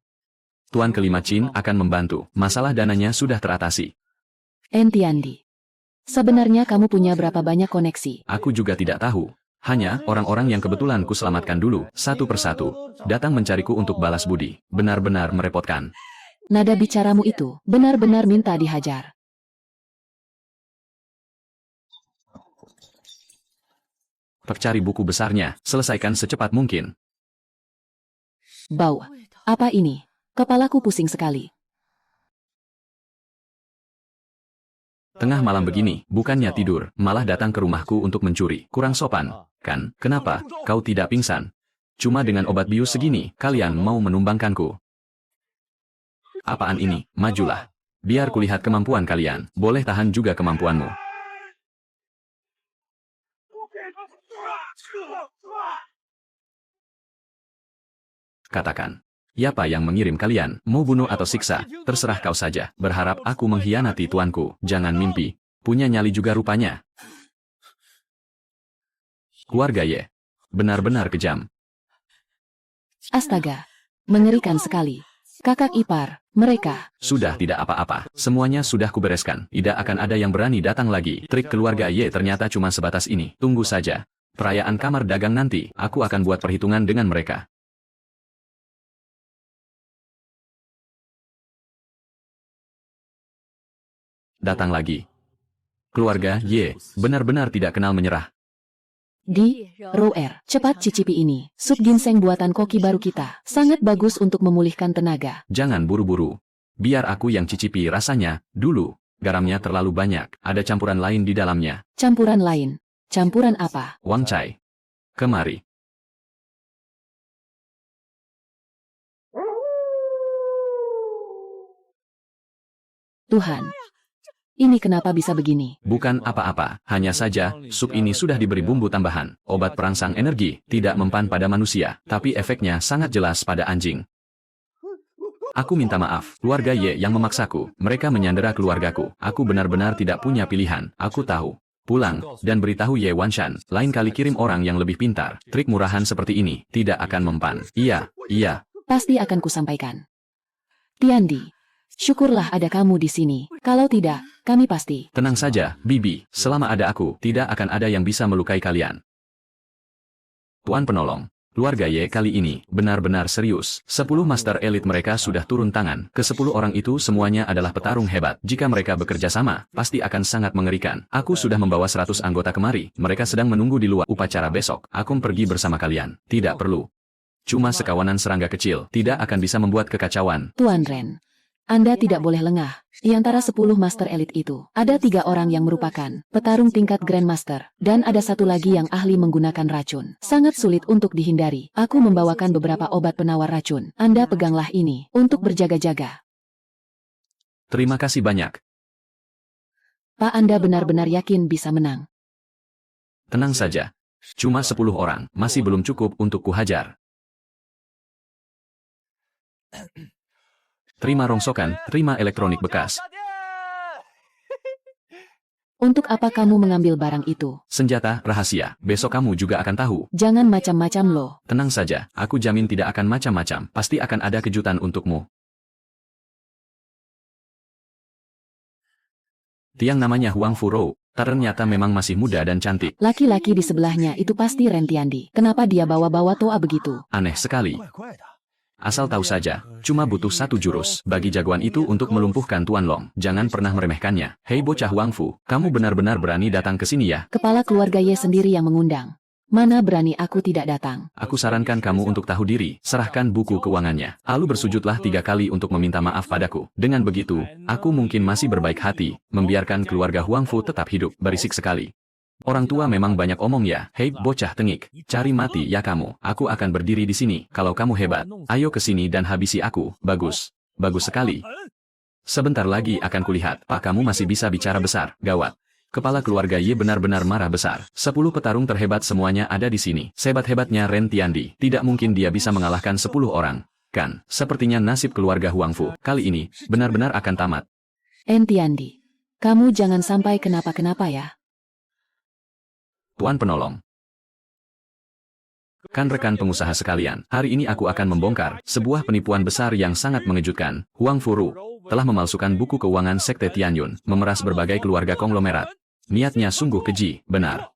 S1: Tuan Kelima Qin akan membantu. Masalah dananya sudah teratasi.
S2: Entiandi. Sebenarnya kamu punya berapa banyak koneksi?
S1: Aku juga tidak tahu. Hanya orang-orang yang kebetulan ku selamatkan dulu, satu persatu, datang mencariku untuk balas budi. Benar-benar merepotkan.
S2: Nada bicaramu itu benar-benar minta dihajar.
S1: Percari buku besarnya, selesaikan secepat mungkin.
S2: Bau. Apa ini? Kepalaku pusing sekali.
S1: Tengah malam begini, bukannya tidur, malah datang ke rumahku untuk mencuri. Kurang sopan, kan? Kenapa? Kau tidak pingsan? Cuma dengan obat bius segini, kalian mau menumbangkanku. Apaan ini? Majulah. Biar kulihat kemampuan kalian. Boleh tahan juga kemampuanmu. Katakan. Siapa yang mengirim kalian? Mau bunuh atau siksa? Terserah kau saja. Berharap aku mengkhianati tuanku. Jangan mimpi. Punya nyali juga rupanya. Keluarga Ye. Benar-benar kejam.
S2: Astaga. Mengerikan sekali. Kakak ipar, mereka.
S1: Sudah tidak apa-apa. Semuanya sudah kubereskan. Tidak akan ada yang berani datang lagi. Trik keluarga Ye ternyata cuma sebatas ini. Tunggu saja. Perayaan kamar dagang nanti, aku akan buat perhitungan dengan mereka. Datang lagi. Keluarga Ye benar-benar tidak kenal menyerah.
S2: Di Roer, cepat cicipi ini. Sup ginseng buatan koki baru kita. Sangat bagus untuk memulihkan tenaga.
S1: Jangan buru-buru. Biar aku yang cicipi rasanya dulu. Garamnya terlalu banyak. Ada campuran lain di dalamnya.
S2: Campuran lain. Campuran apa?
S1: Wang Cai. Kemari.
S2: Tuhan. Ini kenapa bisa begini?
S1: Bukan apa-apa, hanya saja, sup ini sudah diberi bumbu tambahan, obat perangsang energi, tidak mempan pada manusia, tapi efeknya sangat jelas pada anjing. Aku minta maaf, keluarga Ye yang memaksaku, mereka menyandera keluargaku, aku benar-benar tidak punya pilihan, aku tahu. Pulang, dan beritahu Ye Wanshan, lain kali kirim orang yang lebih pintar, trik murahan seperti ini, tidak akan mempan. Iya.
S2: Pasti akan kusampaikan. Tiandi. Syukurlah ada kamu di sini. Kalau tidak, kami pasti.
S1: Tenang saja, Bibi. Selama ada aku, tidak akan ada yang bisa melukai kalian. Tuan penolong. Keluarga Ye kali ini benar-benar serius. 10 master elit mereka sudah turun tangan. Ke-10 orang itu semuanya adalah petarung hebat. Jika mereka bekerja sama, pasti akan sangat mengerikan. Aku sudah membawa 100 anggota kemari. Mereka sedang menunggu di luar upacara besok. Aku pergi bersama kalian. Tidak perlu. Cuma sekawanan serangga kecil. Tidak akan bisa membuat kekacauan.
S2: Tuan Ren. Anda tidak boleh lengah. Di antara 10 master elit itu, ada 3 orang yang merupakan petarung tingkat Grandmaster, dan ada satu lagi yang ahli menggunakan racun. Sangat sulit untuk dihindari. Aku membawakan beberapa obat penawar racun. Anda peganglah ini untuk berjaga-jaga.
S1: Terima kasih banyak.
S2: Pak, Anda benar-benar yakin bisa menang?
S1: Tenang saja. Cuma 10 orang, masih belum cukup untuk kuhajar. Terima rongsokan, terima elektronik bekas.
S2: Untuk apa kamu mengambil barang itu?
S1: Senjata, rahasia, besok kamu juga akan tahu.
S2: Jangan macam-macam loh.
S1: Tenang saja, aku jamin tidak akan macam-macam, pasti akan ada kejutan untukmu. Tiang namanya Huang Furo, ternyata memang masih muda dan cantik.
S2: Laki-laki di sebelahnya itu pasti Ren Tiandi. Kenapa dia bawa-bawa toa begitu?
S1: Aneh sekali. Asal tahu saja, cuma butuh 1 jurus bagi jagoan itu untuk melumpuhkan Tuan Long. Jangan pernah meremehkannya. Hei bocah Wang Fu, kamu benar-benar berani datang ke sini ya?
S2: Kepala keluarga Ye sendiri yang mengundang. Mana berani aku tidak datang.
S1: Aku sarankan kamu untuk tahu diri, serahkan buku keuangannya. Lalu bersujudlah 3 kali untuk meminta maaf padaku. Dengan begitu, aku mungkin masih berbaik hati, membiarkan keluarga Huang Fu tetap hidup. Berisik sekali. Orang tua memang banyak omong ya. Hei bocah tengik, cari mati ya kamu. Aku akan berdiri di sini. Kalau kamu hebat, ayo ke sini dan habisi aku. Bagus. Bagus sekali. Sebentar lagi akan kulihat. Pak, kamu masih bisa bicara besar. Gawat. Kepala keluarga Ye benar-benar marah besar. 10 petarung terhebat semuanya ada di sini. Sehebat-hebatnya Ren Tiandi. Tidak mungkin dia bisa mengalahkan 10 orang. Kan, sepertinya nasib keluarga Huang Fu kali ini benar-benar akan tamat.
S2: Tiandi, kamu jangan sampai kenapa-kenapa ya.
S1: Tuan penolong. Kan rekan pengusaha sekalian, hari ini aku akan membongkar sebuah penipuan besar yang sangat mengejutkan. Huang Furu telah memalsukan buku keuangan Sekte Tianyun, memeras berbagai keluarga konglomerat. Niatnya sungguh keji, benar.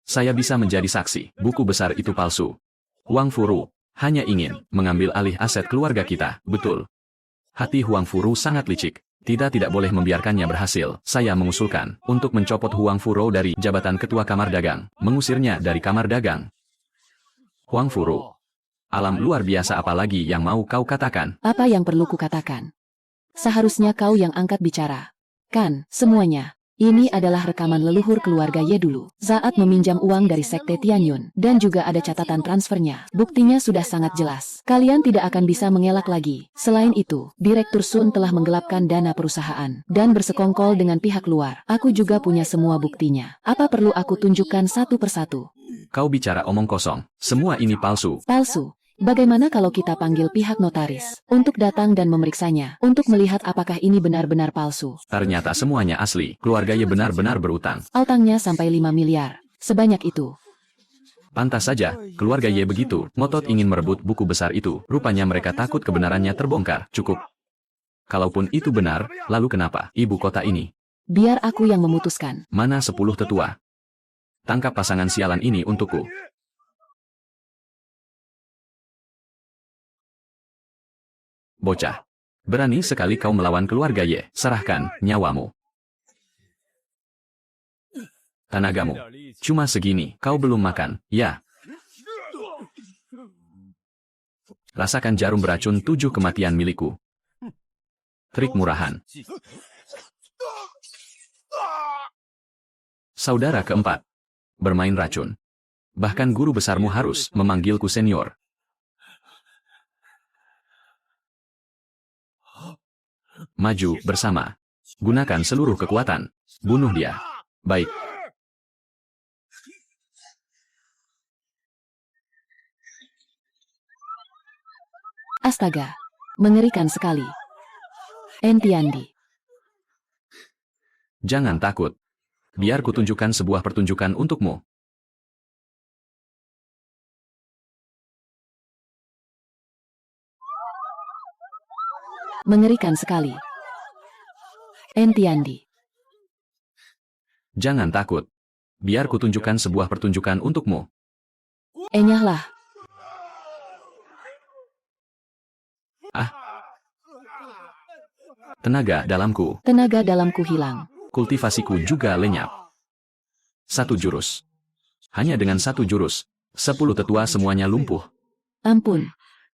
S1: Saya bisa menjadi saksi, buku besar itu palsu. Huang Furu hanya ingin mengambil alih aset keluarga kita, betul. Hati Huang Furu sangat licik. Tidak boleh membiarkannya berhasil. Saya mengusulkan untuk mencopot Huang Furu dari jabatan ketua kamar dagang, mengusirnya dari kamar dagang. Huang Furu, alam luar biasa apa lagi yang mau kau katakan?
S2: Apa yang perlu kukatakan? Seharusnya kau yang angkat bicara. Kan, semuanya. Ini adalah rekaman leluhur keluarga Ye dulu. Saat meminjam uang dari Sekte Tianyun. Dan juga ada catatan transfernya. Buktinya sudah sangat jelas. Kalian tidak akan bisa mengelak lagi. Selain itu, Direktur Sun telah menggelapkan dana perusahaan. Dan bersekongkol dengan pihak luar. Aku juga punya semua buktinya. Apa perlu aku tunjukkan satu persatu?
S1: Kau bicara omong kosong. Semua ini palsu.
S2: Palsu. Bagaimana kalau kita panggil pihak notaris untuk datang dan memeriksanya, untuk melihat apakah ini benar-benar palsu?
S1: Ternyata semuanya asli. Keluarga Ye benar-benar berutang.
S2: Utangnya sampai 5 miliar. Sebanyak itu.
S1: Pantas saja, keluarga Ye begitu, ngotot ingin merebut buku besar itu. Rupanya mereka takut kebenarannya terbongkar. Cukup. Kalaupun itu benar, lalu kenapa ibu kota ini?
S2: Biar aku yang memutuskan.
S1: Mana 10 tetua? Tangkap pasangan sialan ini untukku. Bocah. Berani sekali kau melawan keluarga Ye. Serahkan nyawamu. Tenagamu. Cuma segini. Kau belum makan, ya? Rasakan jarum beracun 7 kematian milikku. Trik murahan. Saudara keempat. Bermain racun. Bahkan guru besarmu harus memanggilku senior. Maju bersama. Gunakan seluruh kekuatan. Bunuh dia. Baik.
S2: Astaga. Mengerikan sekali. Tiandi.
S1: Jangan takut. Biar kutunjukkan sebuah pertunjukan untukmu.
S2: Mengerikan sekali. Tiandi.
S1: Jangan takut. Biar kutunjukkan sebuah pertunjukan untukmu.
S2: Enyahlah.
S1: Tenaga dalamku.
S2: Tenaga dalamku hilang.
S1: Kultivasiku juga lenyap. 1 jurus. Hanya dengan 1 jurus, 10 tetua semuanya lumpuh.
S2: Ampun.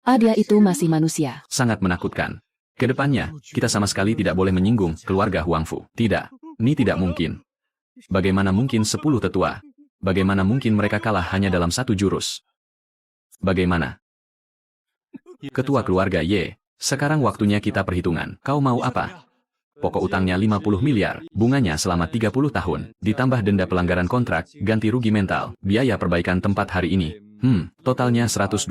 S2: Dia itu masih manusia.
S1: Sangat menakutkan. Kedepannya, kita sama sekali tidak boleh menyinggung keluarga Huang Fu. Tidak. Ini tidak mungkin. Bagaimana mungkin 10 tetua? Bagaimana mungkin mereka kalah hanya dalam 1 jurus? Bagaimana? Ketua keluarga Ye, sekarang waktunya kita perhitungan. Kau mau apa? Pokok utangnya 50 miliar, bunganya selama 30 tahun, ditambah denda pelanggaran kontrak, ganti rugi mental, biaya perbaikan tempat hari ini. Totalnya 128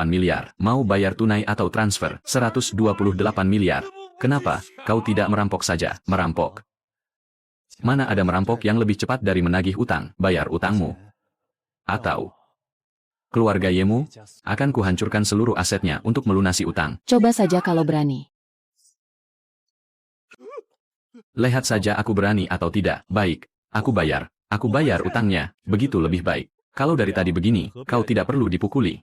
S1: miliar. Mau bayar tunai atau transfer? 128 miliar. Kenapa kau tidak merampok saja? Merampok. Mana ada merampok yang lebih cepat dari menagih utang? Bayar utangmu. Atau keluarga Yemu akan kuhancurkan seluruh asetnya untuk melunasi utang.
S2: Coba saja kalau berani.
S1: Lihat saja aku berani atau tidak. Baik, aku bayar. Aku bayar utangnya. Begitu lebih baik. Kalau dari tadi begini, kau tidak perlu dipukuli.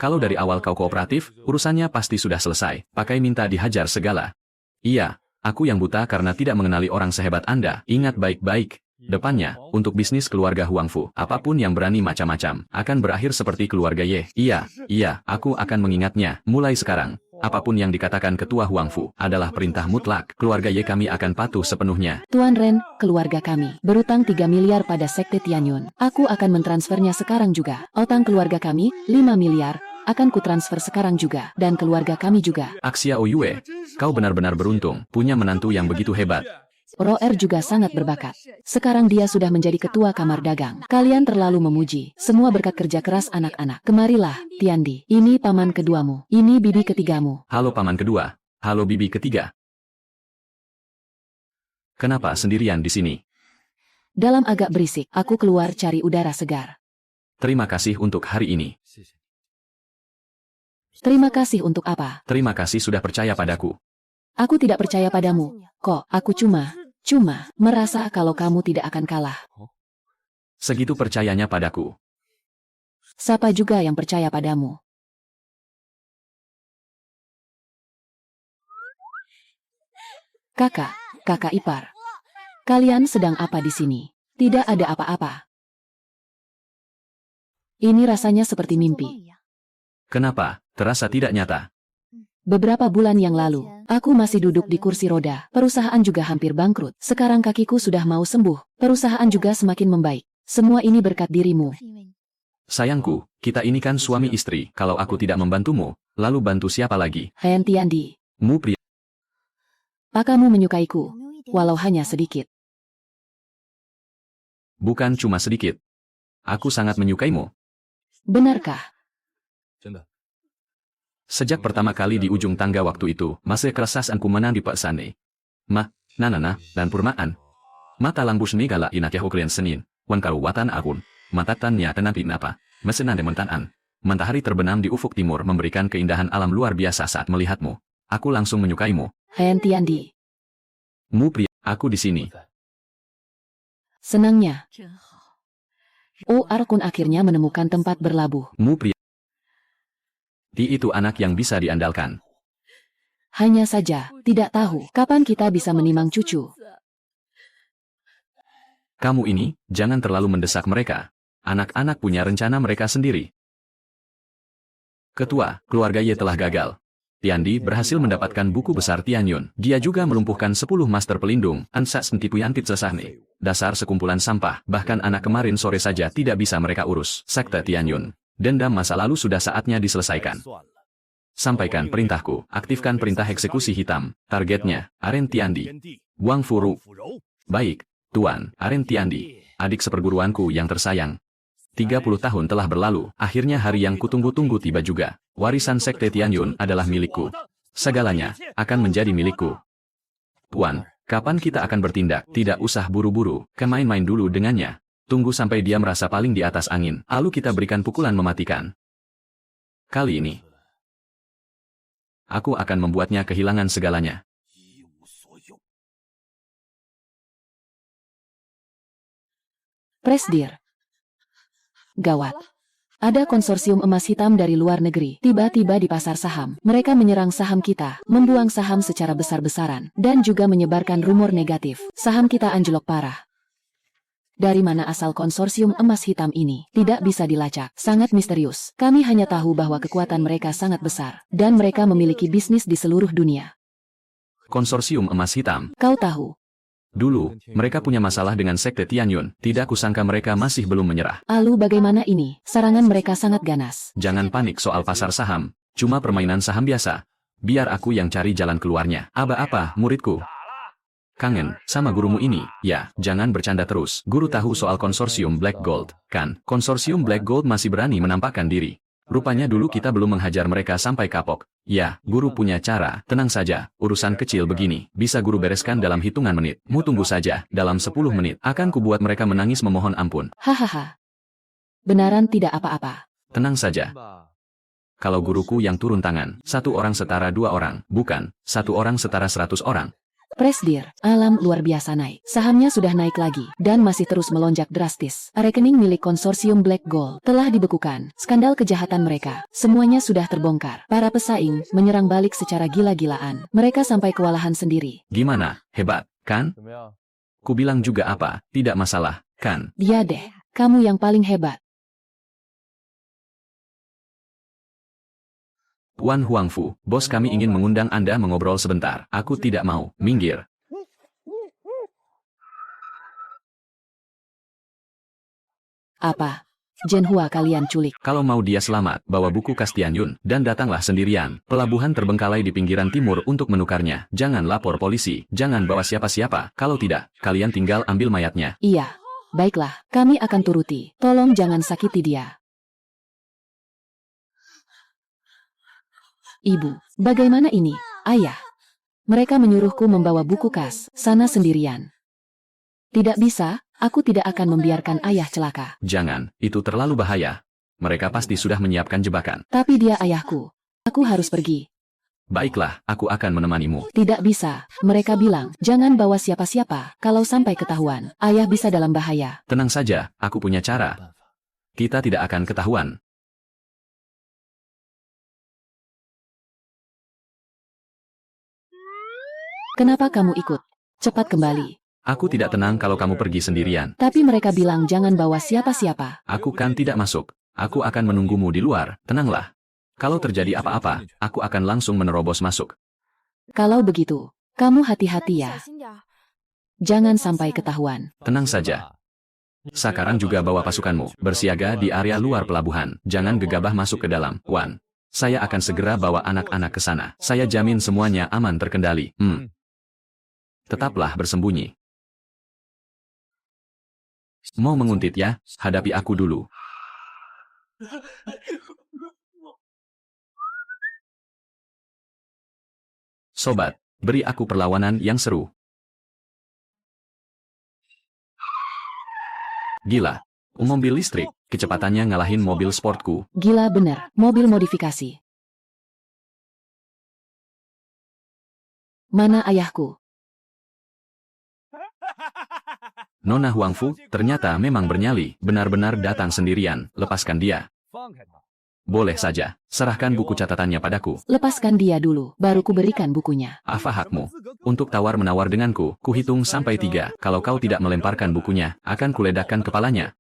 S1: Kalau dari awal kau kooperatif, urusannya pasti sudah selesai. Pakai minta dihajar segala. Iya, aku yang buta karena tidak mengenali orang sehebat Anda. Ingat baik-baik. Depannya, untuk bisnis keluarga Huangfu, apapun yang berani macam-macam, akan berakhir seperti keluarga Ye. Iya, aku akan mengingatnya. Mulai sekarang, apapun yang dikatakan ketua Huangfu, adalah perintah mutlak. Keluarga Ye kami akan patuh sepenuhnya.
S2: Tuan Ren, keluarga kami berutang 3 miliar pada Sekte Tianyun. Aku akan mentransfernya sekarang juga. Utang keluarga kami, 5 miliar. Akan kutransfer sekarang juga. Dan keluarga kami juga.
S1: Axia Oyue, kau benar-benar beruntung, punya menantu yang begitu hebat.
S2: Roer juga sangat berbakat. Sekarang dia sudah menjadi ketua kamar dagang. Kalian terlalu memuji. Semua berkat kerja keras anak-anak. Kemarilah, Tiandi. Ini paman keduamu. Ini bibi ketigamu.
S1: Halo paman kedua. Halo bibi ketiga. Kenapa sendirian di sini?
S2: Dalam agak berisik, aku keluar cari udara segar.
S1: Terima kasih untuk hari ini.
S2: Terima kasih untuk apa?
S1: Terima kasih sudah percaya padaku.
S2: Aku tidak percaya padamu. Kok, aku cuma merasa kalau kamu tidak akan kalah.
S1: Segitu percayanya padaku.
S2: Siapa juga yang percaya padamu? Kakak ipar. Kalian sedang apa di sini? Tidak ada apa-apa. Ini rasanya seperti mimpi.
S1: Kenapa? Terasa tidak nyata.
S2: Beberapa bulan yang lalu, aku masih duduk di kursi roda. Perusahaan juga hampir bangkrut. Sekarang kakiku sudah mau sembuh. Perusahaan juga semakin membaik. Semua ini berkat dirimu.
S1: Sayangku, kita ini kan suami istri. Kalau aku tidak membantumu, lalu bantu siapa lagi?
S2: Hen Tiandi,
S1: Mu pria.
S2: kamu menyukaiku, walau hanya sedikit.
S1: Bukan cuma sedikit. Aku sangat menyukaimu.
S2: Benarkah?
S1: Sejak pertama kali di ujung tangga waktu itu, masa kerasasanku menang di Pak Sane. Nanana, dan Purmaan. Mata langbus negala inatya huklian Senin, wan karuwatan akun. Matatannya tenapi napa, mesenan dementanaan. Matahari terbenam di ufuk timur memberikan keindahan alam luar biasa saat melihatmu. Aku langsung menyukaimu.
S2: Hen Tiandi,
S1: Mu pria, aku di sini.
S2: senangnya. Oh, Arkun akhirnya menemukan tempat berlabuh.
S1: Mu pria. Di itu anak yang bisa diandalkan.
S2: Hanya saja, tidak tahu kapan kita bisa menimang cucu.
S1: Kamu ini, jangan terlalu mendesak mereka. Anak-anak punya rencana mereka sendiri. Ketua, keluarga Ye telah gagal. Tiandi berhasil mendapatkan buku besar Tianyun. Dia juga melumpuhkan 10 master pelindung, ansas sentipuyantit sesahne. Dasar sekumpulan sampah, bahkan anak kemarin sore saja tidak bisa mereka urus. Sekte Tianyun. Dendam masa lalu sudah saatnya diselesaikan. Sampaikan perintahku, aktifkan perintah eksekusi hitam. Targetnya, Aren Tiandi. Wang Furu. Baik, Tuan, Aren Tiandi. Adik seperguruanku yang tersayang. 30 tahun telah berlalu, akhirnya hari yang kutunggu-tunggu tiba juga. Warisan Sekte Tianyun adalah milikku. Segalanya akan menjadi milikku. Tuan, kapan kita akan bertindak? Tidak usah buru-buru, main-main dulu dengannya. Tunggu sampai dia merasa paling di atas angin, lalu kita berikan pukulan mematikan. Kali ini, aku akan membuatnya kehilangan segalanya.
S2: Presdir. Gawat. Ada konsorsium emas hitam dari luar negeri, tiba-tiba di pasar saham. Mereka menyerang saham kita, membuang saham secara besar-besaran, dan juga menyebarkan rumor negatif. Saham kita anjlok parah. Dari mana asal konsorsium emas hitam ini? Tidak bisa dilacak. Sangat misterius. Kami hanya tahu bahwa kekuatan mereka sangat besar. Dan mereka memiliki bisnis di seluruh dunia.
S1: Konsorsium emas hitam.
S2: Kau tahu.
S1: Dulu, mereka punya masalah dengan Sekte Tianyun. Tidak kusangka mereka masih belum menyerah.
S2: Lalu bagaimana ini? Serangan mereka sangat ganas.
S1: Jangan panik soal pasar saham. Cuma permainan saham biasa. Biar aku yang cari jalan keluarnya. Apa-apa, muridku. Kangen sama gurumu ini, ya, jangan bercanda terus. Guru tahu soal konsorsium Black Gold, kan? Konsorsium Black Gold masih berani menampakkan diri. Rupanya dulu kita belum menghajar mereka sampai kapok. Ya, guru punya cara, tenang saja, urusan kecil begini, bisa guru bereskan dalam hitungan menit. Mu tunggu saja, dalam 10 menit, akan kubuat mereka menangis memohon ampun.
S2: Hahaha. Benaran tidak apa-apa.
S1: Tenang saja. Kalau guruku yang turun tangan, 1 orang setara 2 orang, bukan, 1 orang setara 100 orang.
S2: Presdir, alam luar biasa naik. Sahamnya sudah naik lagi, dan masih terus melonjak drastis. Rekening milik konsorsium Black Gold telah dibekukan. Skandal kejahatan mereka, semuanya sudah terbongkar. Para pesaing menyerang balik secara gila-gilaan. Mereka sampai kewalahan sendiri.
S1: Gimana? Hebat, kan? Ku bilang juga apa, tidak masalah, kan?
S2: Dia deh, kamu yang paling hebat.
S1: Wan Huangfu, bos kami ingin mengundang Anda mengobrol sebentar. Aku tidak mau, minggir.
S2: Apa? Zhenhua kalian culik.
S1: Kalau mau dia selamat, bawa buku Kastianyun, dan datanglah sendirian. Pelabuhan terbengkalai di pinggiran timur untuk menukarnya. Jangan lapor polisi, jangan bawa siapa-siapa. Kalau tidak, kalian tinggal ambil mayatnya.
S2: Iya, baiklah, kami akan turuti. Tolong jangan sakiti dia. Ibu, bagaimana ini, ayah? Mereka menyuruhku membawa buku kas, sana sendirian. Tidak bisa, aku tidak akan membiarkan ayah celaka.
S1: Jangan, itu terlalu bahaya. Mereka pasti sudah menyiapkan jebakan.
S2: Tapi dia ayahku. Aku harus pergi.
S1: Baiklah, aku akan menemanimu.
S2: Tidak bisa, mereka bilang, jangan bawa siapa-siapa, kalau sampai ketahuan, ayah bisa dalam bahaya.
S1: Tenang saja, aku punya cara. Kita tidak akan ketahuan.
S2: Kenapa kamu ikut? Cepat kembali.
S1: Aku tidak tenang kalau kamu pergi sendirian.
S2: Tapi mereka bilang jangan bawa siapa-siapa.
S1: Aku kan tidak masuk. Aku akan menunggumu di luar, tenanglah. Kalau terjadi apa-apa, aku akan langsung menerobos masuk.
S2: Kalau begitu, kamu hati-hati ya. Jangan sampai ketahuan.
S1: Tenang saja. Sekarang juga bawa pasukanmu, bersiaga di area luar pelabuhan. Jangan gegabah masuk ke dalam, Wan. Saya akan segera bawa anak-anak ke sana. Saya jamin semuanya aman terkendali. Tetaplah bersembunyi. Mau menguntit ya? Hadapi aku dulu. Sobat, beri aku perlawanan yang seru. Gila. Mobil listrik, kecepatannya ngalahin mobil sportku.
S2: Gila bener, mobil modifikasi. Mana ayahku?
S1: Nona Huangfu, ternyata memang bernyali, benar-benar datang sendirian, lepaskan dia. Boleh saja, serahkan buku catatannya padaku.
S2: Lepaskan dia dulu, baru ku berikan bukunya.
S1: Apa hakmu? Untuk tawar-menawar denganku, kuhitung sampai 3. Kalau kau tidak melemparkan bukunya, akan kuledakkan kepalanya.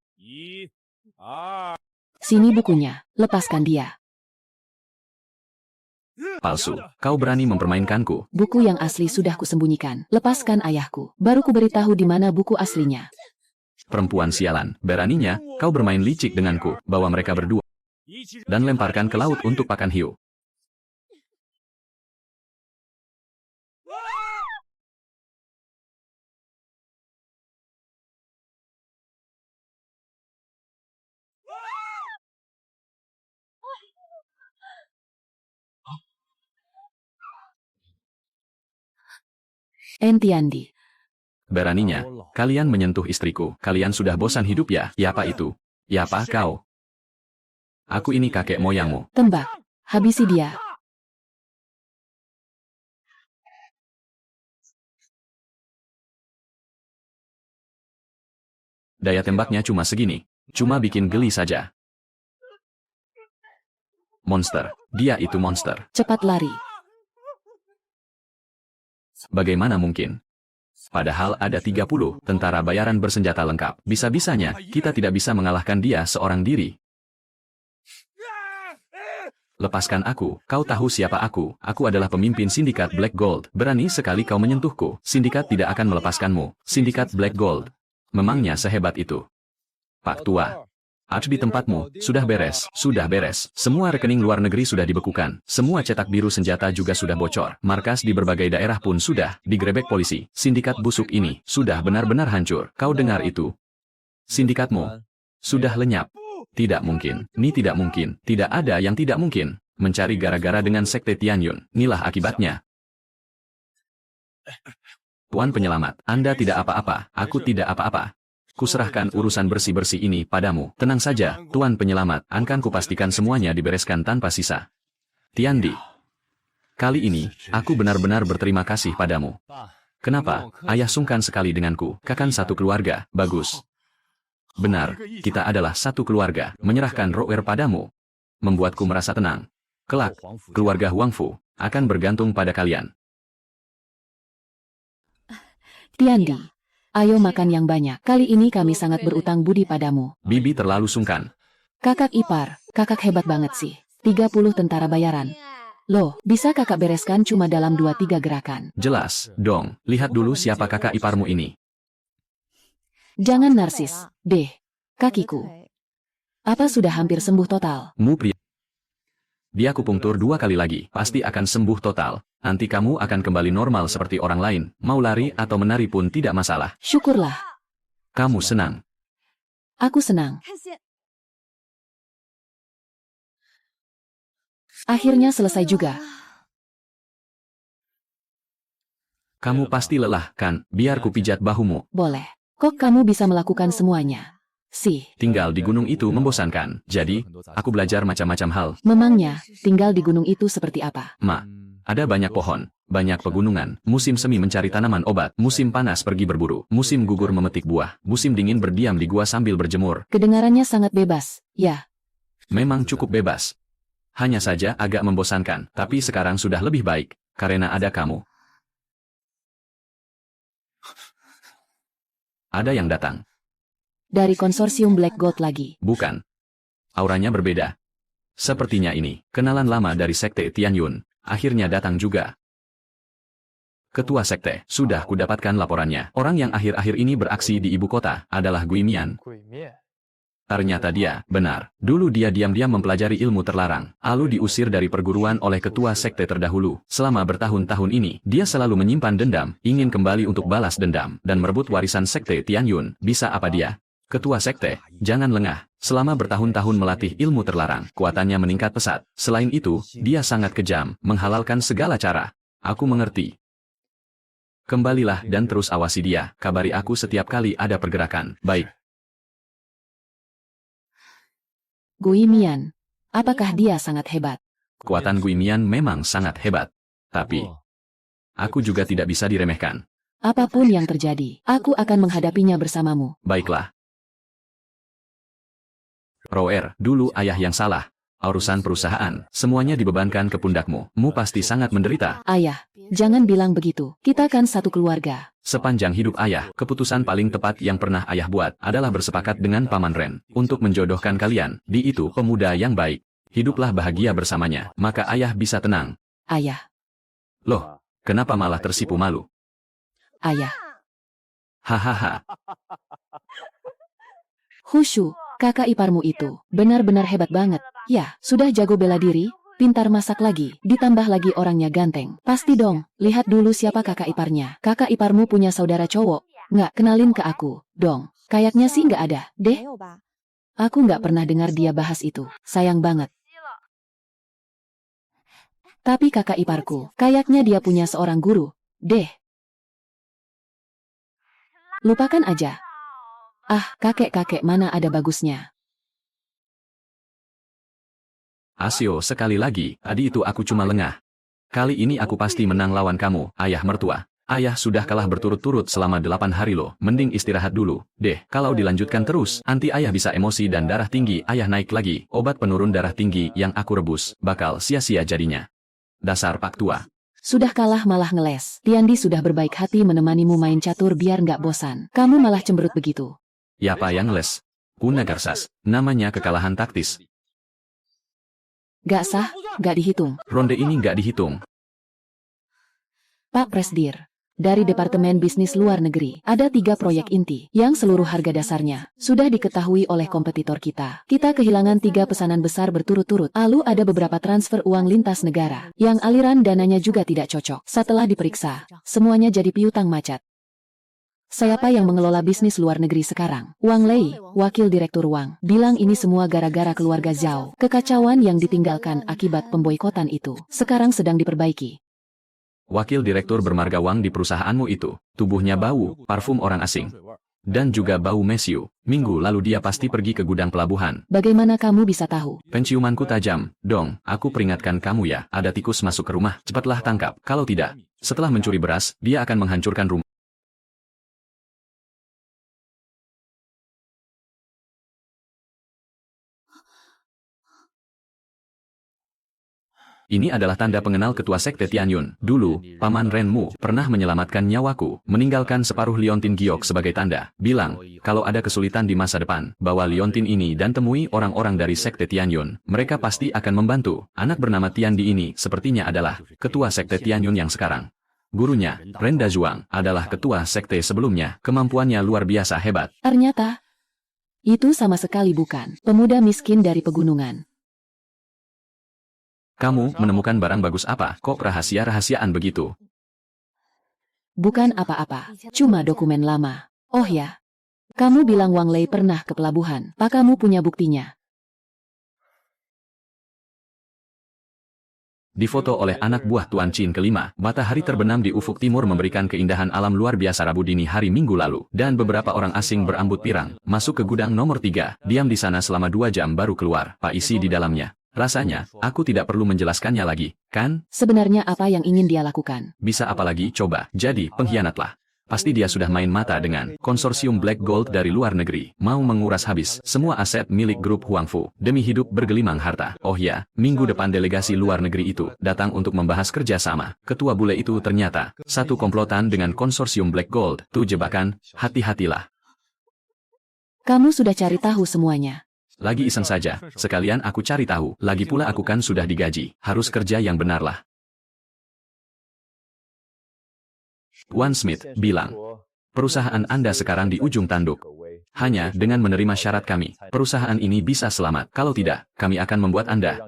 S2: Sini bukunya, lepaskan dia.
S1: Palsu, kau berani mempermainkanku.
S2: Buku yang asli sudah kusembunyikan. Lepaskan ayahku, baru ku beritahu di mana buku aslinya.
S1: Perempuan sialan, beraninya, kau bermain licik denganku, bawa mereka berdua. Dan lemparkan ke laut untuk pakan hiu.
S2: Entiandi.
S1: Beraninya, kalian menyentuh istriku. Kalian sudah bosan hidup ya? Yapa itu? Yapa kau? Aku ini kakek moyangmu.
S2: Tembak, habisi dia.
S1: Daya tembaknya cuma segini. Cuma bikin geli saja. Monster. Dia itu monster.
S2: Cepat lari.
S1: Bagaimana mungkin? Padahal ada 30 tentara bayaran bersenjata lengkap. Bisa-bisanya, kita tidak bisa mengalahkan dia seorang diri. Lepaskan aku, kau tahu siapa aku. Aku adalah pemimpin sindikat Black Gold. Berani sekali kau menyentuhku. Sindikat tidak akan melepaskanmu. Sindikat Black Gold. Memangnya sehebat itu? Pak Tua. Arch di tempatmu, sudah beres, sudah beres. Semua rekening luar negeri sudah dibekukan. Semua cetak biru senjata juga sudah bocor. Markas di berbagai daerah pun sudah digrebek polisi. Sindikat busuk ini sudah benar-benar hancur. Kau dengar itu? Sindikatmu sudah lenyap. Tidak mungkin, ini tidak mungkin. Tidak ada yang tidak mungkin. Mencari gara-gara dengan sekte Tianyun. Inilah akibatnya. Tuan penyelamat, Anda tidak apa-apa, aku tidak apa-apa. Kuserahkan urusan bersih-bersih ini padamu. Tenang saja, Tuan penyelamat, akan kupastikan semuanya dibereskan tanpa sisa. Tiandi. Kali ini, aku benar-benar berterima kasih padamu. Kenapa? Ayah sungkan sekali denganku. Kakak satu keluarga. Bagus. Benar, kita adalah satu keluarga. Menyerahkan Roer padamu membuatku merasa tenang. Kelak, keluarga Huangfu akan bergantung pada kalian.
S2: Tiandi, ayo makan yang banyak. Kali ini kami sangat berutang budi padamu.
S1: Bibi terlalu sungkan.
S2: Kakak ipar, kakak hebat banget sih. 30 tentara bayaran. Loh, bisa kakak bereskan cuma dalam 2-3 gerakan.
S1: Jelas, dong. Lihat dulu siapa kakak iparmu ini.
S2: Jangan narsis, deh. Kakiku. Apa sudah hampir sembuh total?
S1: Mu pria. Dia kupungtur 2 kali lagi. Pasti akan sembuh total. Nanti kamu akan kembali normal seperti orang lain. Mau lari atau menari pun tidak masalah.
S2: Syukurlah.
S1: Kamu senang.
S2: Aku senang. Akhirnya selesai juga.
S1: Kamu pasti lelah, kan? Biar ku pijat bahumu.
S2: Boleh. Kok kamu bisa melakukan semuanya? Sih.
S1: Tinggal di gunung itu membosankan. Jadi, aku belajar macam-macam hal.
S2: Memangnya, tinggal di gunung itu seperti apa?
S1: Ma, ada banyak pohon, banyak pegunungan. Musim semi mencari tanaman obat. Musim panas pergi berburu. Musim gugur memetik buah. Musim dingin berdiam di gua sambil berjemur.
S2: Kedengarannya sangat bebas, ya.
S1: Memang cukup bebas. Hanya saja agak membosankan. Tapi sekarang sudah lebih baik, karena ada kamu. Ada yang datang.
S2: Dari konsorsium Black Gold lagi.
S1: Bukan. Auranya berbeda. Sepertinya ini, kenalan lama dari sekte Tianyun, akhirnya datang juga. Ketua sekte, sudah kudapatkan laporannya. Orang yang akhir-akhir ini beraksi di ibu kota adalah Gui Mian. Ternyata dia, benar. Dulu dia diam-diam mempelajari ilmu terlarang. Lalu diusir dari perguruan oleh ketua sekte terdahulu. Selama bertahun-tahun ini, dia selalu menyimpan dendam, ingin kembali untuk balas dendam, dan merebut warisan sekte Tianyun. Bisa apa dia? Ketua sekte, jangan lengah. Selama bertahun-tahun melatih ilmu terlarang, kuatannya meningkat pesat. Selain itu, dia sangat kejam, menghalalkan segala cara. Aku mengerti. Kembalilah dan terus awasi dia. Kabari aku setiap kali ada pergerakan. Baik.
S2: Gui Mian. Apakah dia sangat hebat?
S1: Kekuatan Gui Mian memang sangat hebat. Tapi, aku juga tidak bisa diremehkan.
S2: Apapun yang terjadi, aku akan menghadapinya bersamamu.
S1: Baiklah. Roer, dulu ayah yang salah. Urusan perusahaan, semuanya dibebankan ke pundakmu. Mu pasti sangat menderita.
S2: Ayah, jangan bilang begitu. Kita kan satu keluarga.
S1: Sepanjang hidup ayah, keputusan paling tepat yang pernah ayah buat adalah bersepakat dengan Paman Ren untuk menjodohkan kalian. Di itu pemuda yang baik. Hiduplah bahagia bersamanya, maka ayah bisa tenang.
S2: Ayah.
S1: Loh, kenapa malah tersipu malu?
S2: Ayah.
S1: Hahaha.
S2: Hushu, kakak iparmu itu benar-benar hebat banget. Ya, sudah jago bela diri, pintar masak lagi, ditambah lagi orangnya ganteng. Pasti dong, lihat dulu siapa kakak iparnya. Kakak iparmu punya saudara cowok. Nggak, kenalin ke aku, dong. Kayaknya sih nggak ada, deh. Aku nggak pernah dengar dia bahas itu. Sayang banget. Tapi kakak iparku, kayaknya dia punya seorang guru, deh. Lupakan aja. Ah, kakek-kakek mana ada bagusnya.
S1: Asio, sekali lagi, tadi itu aku cuma lengah. Kali ini aku pasti menang lawan kamu, ayah mertua. Ayah sudah kalah berturut-turut selama 8 hari loh, mending istirahat dulu. Deh, kalau dilanjutkan terus, nanti ayah bisa emosi dan darah tinggi ayah naik lagi. Obat penurun darah tinggi yang aku rebus, bakal sia-sia jadinya. Dasar pak tua.
S2: Sudah kalah malah ngeles. Tiandi sudah berbaik hati menemanimu main catur biar nggak bosan. Kamu malah cemberut begitu.
S1: Ya apa yang les? Kunagarsas, namanya kekalahan taktis.
S2: Gak sah, gak dihitung.
S1: Ronde ini nggak dihitung.
S2: Pak Presdir, dari Departemen Bisnis Luar Negeri, ada 3 proyek inti yang seluruh harga dasarnya sudah diketahui oleh kompetitor kita. Kita kehilangan 3 pesanan besar berturut-turut. Lalu ada beberapa transfer uang lintas negara yang aliran dananya juga tidak cocok. Setelah diperiksa, semuanya jadi piutang macet. Siapa yang mengelola bisnis luar negeri sekarang? Wang Lei, wakil direktur Wang, bilang ini semua gara-gara keluarga Zhao. Kekacauan yang ditinggalkan akibat pemboikotan itu sekarang sedang diperbaiki.
S1: Wakil direktur bermarga Wang di perusahaanmu itu, tubuhnya bau, parfum orang asing. Dan juga bau mesiu. Minggu lalu dia pasti pergi ke gudang pelabuhan.
S2: Bagaimana kamu bisa tahu?
S1: Penciumanku tajam. Dong, aku peringatkan kamu ya, ada tikus masuk ke rumah. Cepatlah tangkap. Kalau tidak, setelah mencuri beras, dia akan menghancurkan rumah. Ini adalah tanda pengenal ketua sekte Tianyun. Dulu, Paman Renmu pernah menyelamatkan nyawaku, meninggalkan separuh liontin giok sebagai tanda. Bilang, kalau ada kesulitan di masa depan, bawa liontin ini dan temui orang-orang dari sekte Tianyun. Mereka pasti akan membantu. Anak bernama Tiandi ini sepertinya adalah ketua sekte Tianyun yang sekarang. Gurunya, Renda Zhuang, adalah ketua sekte sebelumnya. Kemampuannya luar biasa hebat.
S2: Ternyata, itu sama sekali bukan pemuda miskin dari pegunungan.
S1: Kamu menemukan barang bagus apa? Kok rahasia-rahasiaan begitu?
S2: Bukan apa-apa, cuma dokumen lama. Oh ya, kamu bilang Wang Lei pernah ke pelabuhan. Pak kamu punya buktinya?
S1: Difoto oleh anak buah Tuan Chin kelima, matahari terbenam di ufuk timur memberikan keindahan alam luar biasa Rabu dini hari Minggu lalu, dan beberapa orang asing berambut pirang, masuk ke gudang nomor 3, diam di sana selama 2 jam baru keluar, Pak isi di dalamnya. Rasanya, aku tidak perlu menjelaskannya lagi, kan?
S2: Sebenarnya apa yang ingin dia lakukan?
S1: Bisa apa lagi, coba, jadi pengkhianatlah. Pasti dia sudah main mata dengan konsorsium Black Gold dari luar negeri, mau menguras habis semua aset milik grup Huangfu, demi hidup bergelimang harta. Oh ya, minggu depan delegasi luar negeri itu datang untuk membahas kerjasama. Ketua bule itu ternyata satu komplotan dengan konsorsium Black Gold. Tuh jebakan, hati-hatilah.
S2: Kamu sudah cari tahu semuanya.
S1: Lagi iseng saja, sekalian aku cari tahu, lagi pula aku kan sudah digaji, harus kerja yang benarlah. Wan Smith bilang, perusahaan Anda sekarang di ujung tanduk. Hanya dengan menerima syarat kami, perusahaan ini bisa selamat. Kalau tidak, kami akan membuat Anda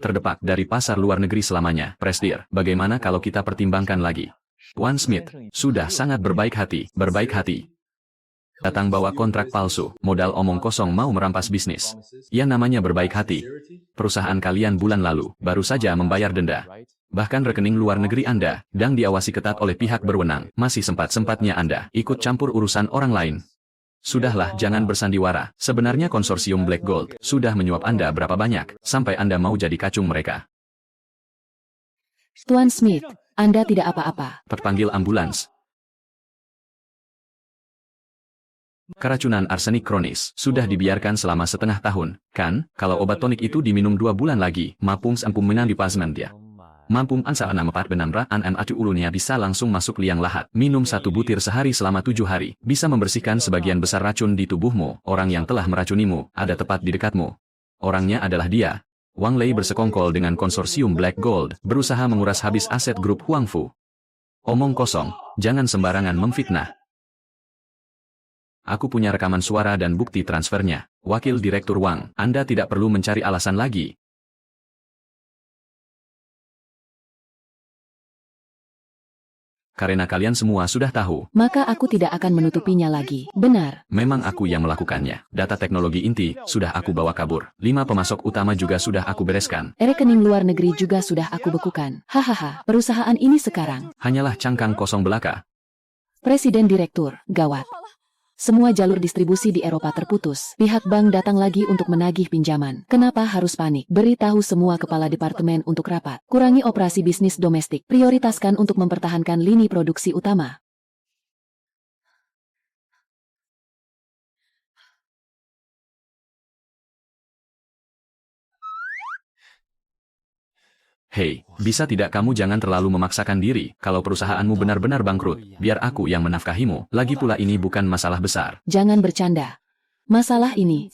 S1: terdepak dari pasar luar negeri selamanya. Presdir, bagaimana kalau kita pertimbangkan lagi? Wan Smith sudah sangat berbaik hati. Datang bawa kontrak palsu, modal omong kosong mau merampas bisnis. Ya namanya berbaik hati. Perusahaan kalian bulan lalu, baru saja membayar denda. Bahkan rekening luar negeri Anda, dan diawasi ketat oleh pihak berwenang, masih sempat-sempatnya Anda ikut campur urusan orang lain. Sudahlah, jangan bersandiwara. Sebenarnya konsorsium Black Gold sudah menyuap Anda berapa banyak, sampai Anda mau jadi kacung mereka.
S2: Tuan Smith, Anda tidak apa-apa.
S1: Terpanggil ambulans. Keracunan arsenik kronis sudah dibiarkan selama setengah tahun, kan? Kalau obat tonik itu diminum 2 bulan lagi, mapung sampung menang di pasmen dia. Mampung ansa 64 benamra an acu ulunya bisa langsung masuk liang lahat. Minum 1 butir sehari selama 7 hari, bisa membersihkan sebagian besar racun di tubuhmu. Orang yang telah meracunimu, ada tepat di dekatmu. Orangnya adalah dia. Wang Lei bersekongkol dengan konsorsium Black Gold, berusaha menguras habis aset grup Huangfu. Omong kosong, jangan sembarangan memfitnah. Aku punya rekaman suara dan bukti transfernya. Wakil Direktur Wang, Anda tidak perlu mencari alasan lagi. Karena kalian semua sudah tahu.
S2: Maka aku tidak akan menutupinya lagi. Benar.
S1: Memang aku yang melakukannya. Data teknologi inti sudah aku bawa kabur. 5 pemasok utama juga sudah aku bereskan.
S2: Rekening luar negeri juga sudah aku bekukan. Hahaha, perusahaan ini sekarang
S1: Hanyalah cangkang kosong belaka.
S2: Presiden Direktur, gawat. Semua jalur distribusi di Eropa terputus. Pihak bank datang lagi untuk menagih pinjaman. Kenapa harus panik? Beritahu semua kepala departemen untuk rapat. Kurangi operasi bisnis domestik. Prioritaskan untuk mempertahankan lini produksi utama.
S1: Hei, bisa tidak kamu jangan terlalu memaksakan diri. Kalau perusahaanmu benar-benar bangkrut, biar aku yang menafkahimu. Lagi pula ini bukan masalah besar.
S2: Jangan bercanda. Masalah ini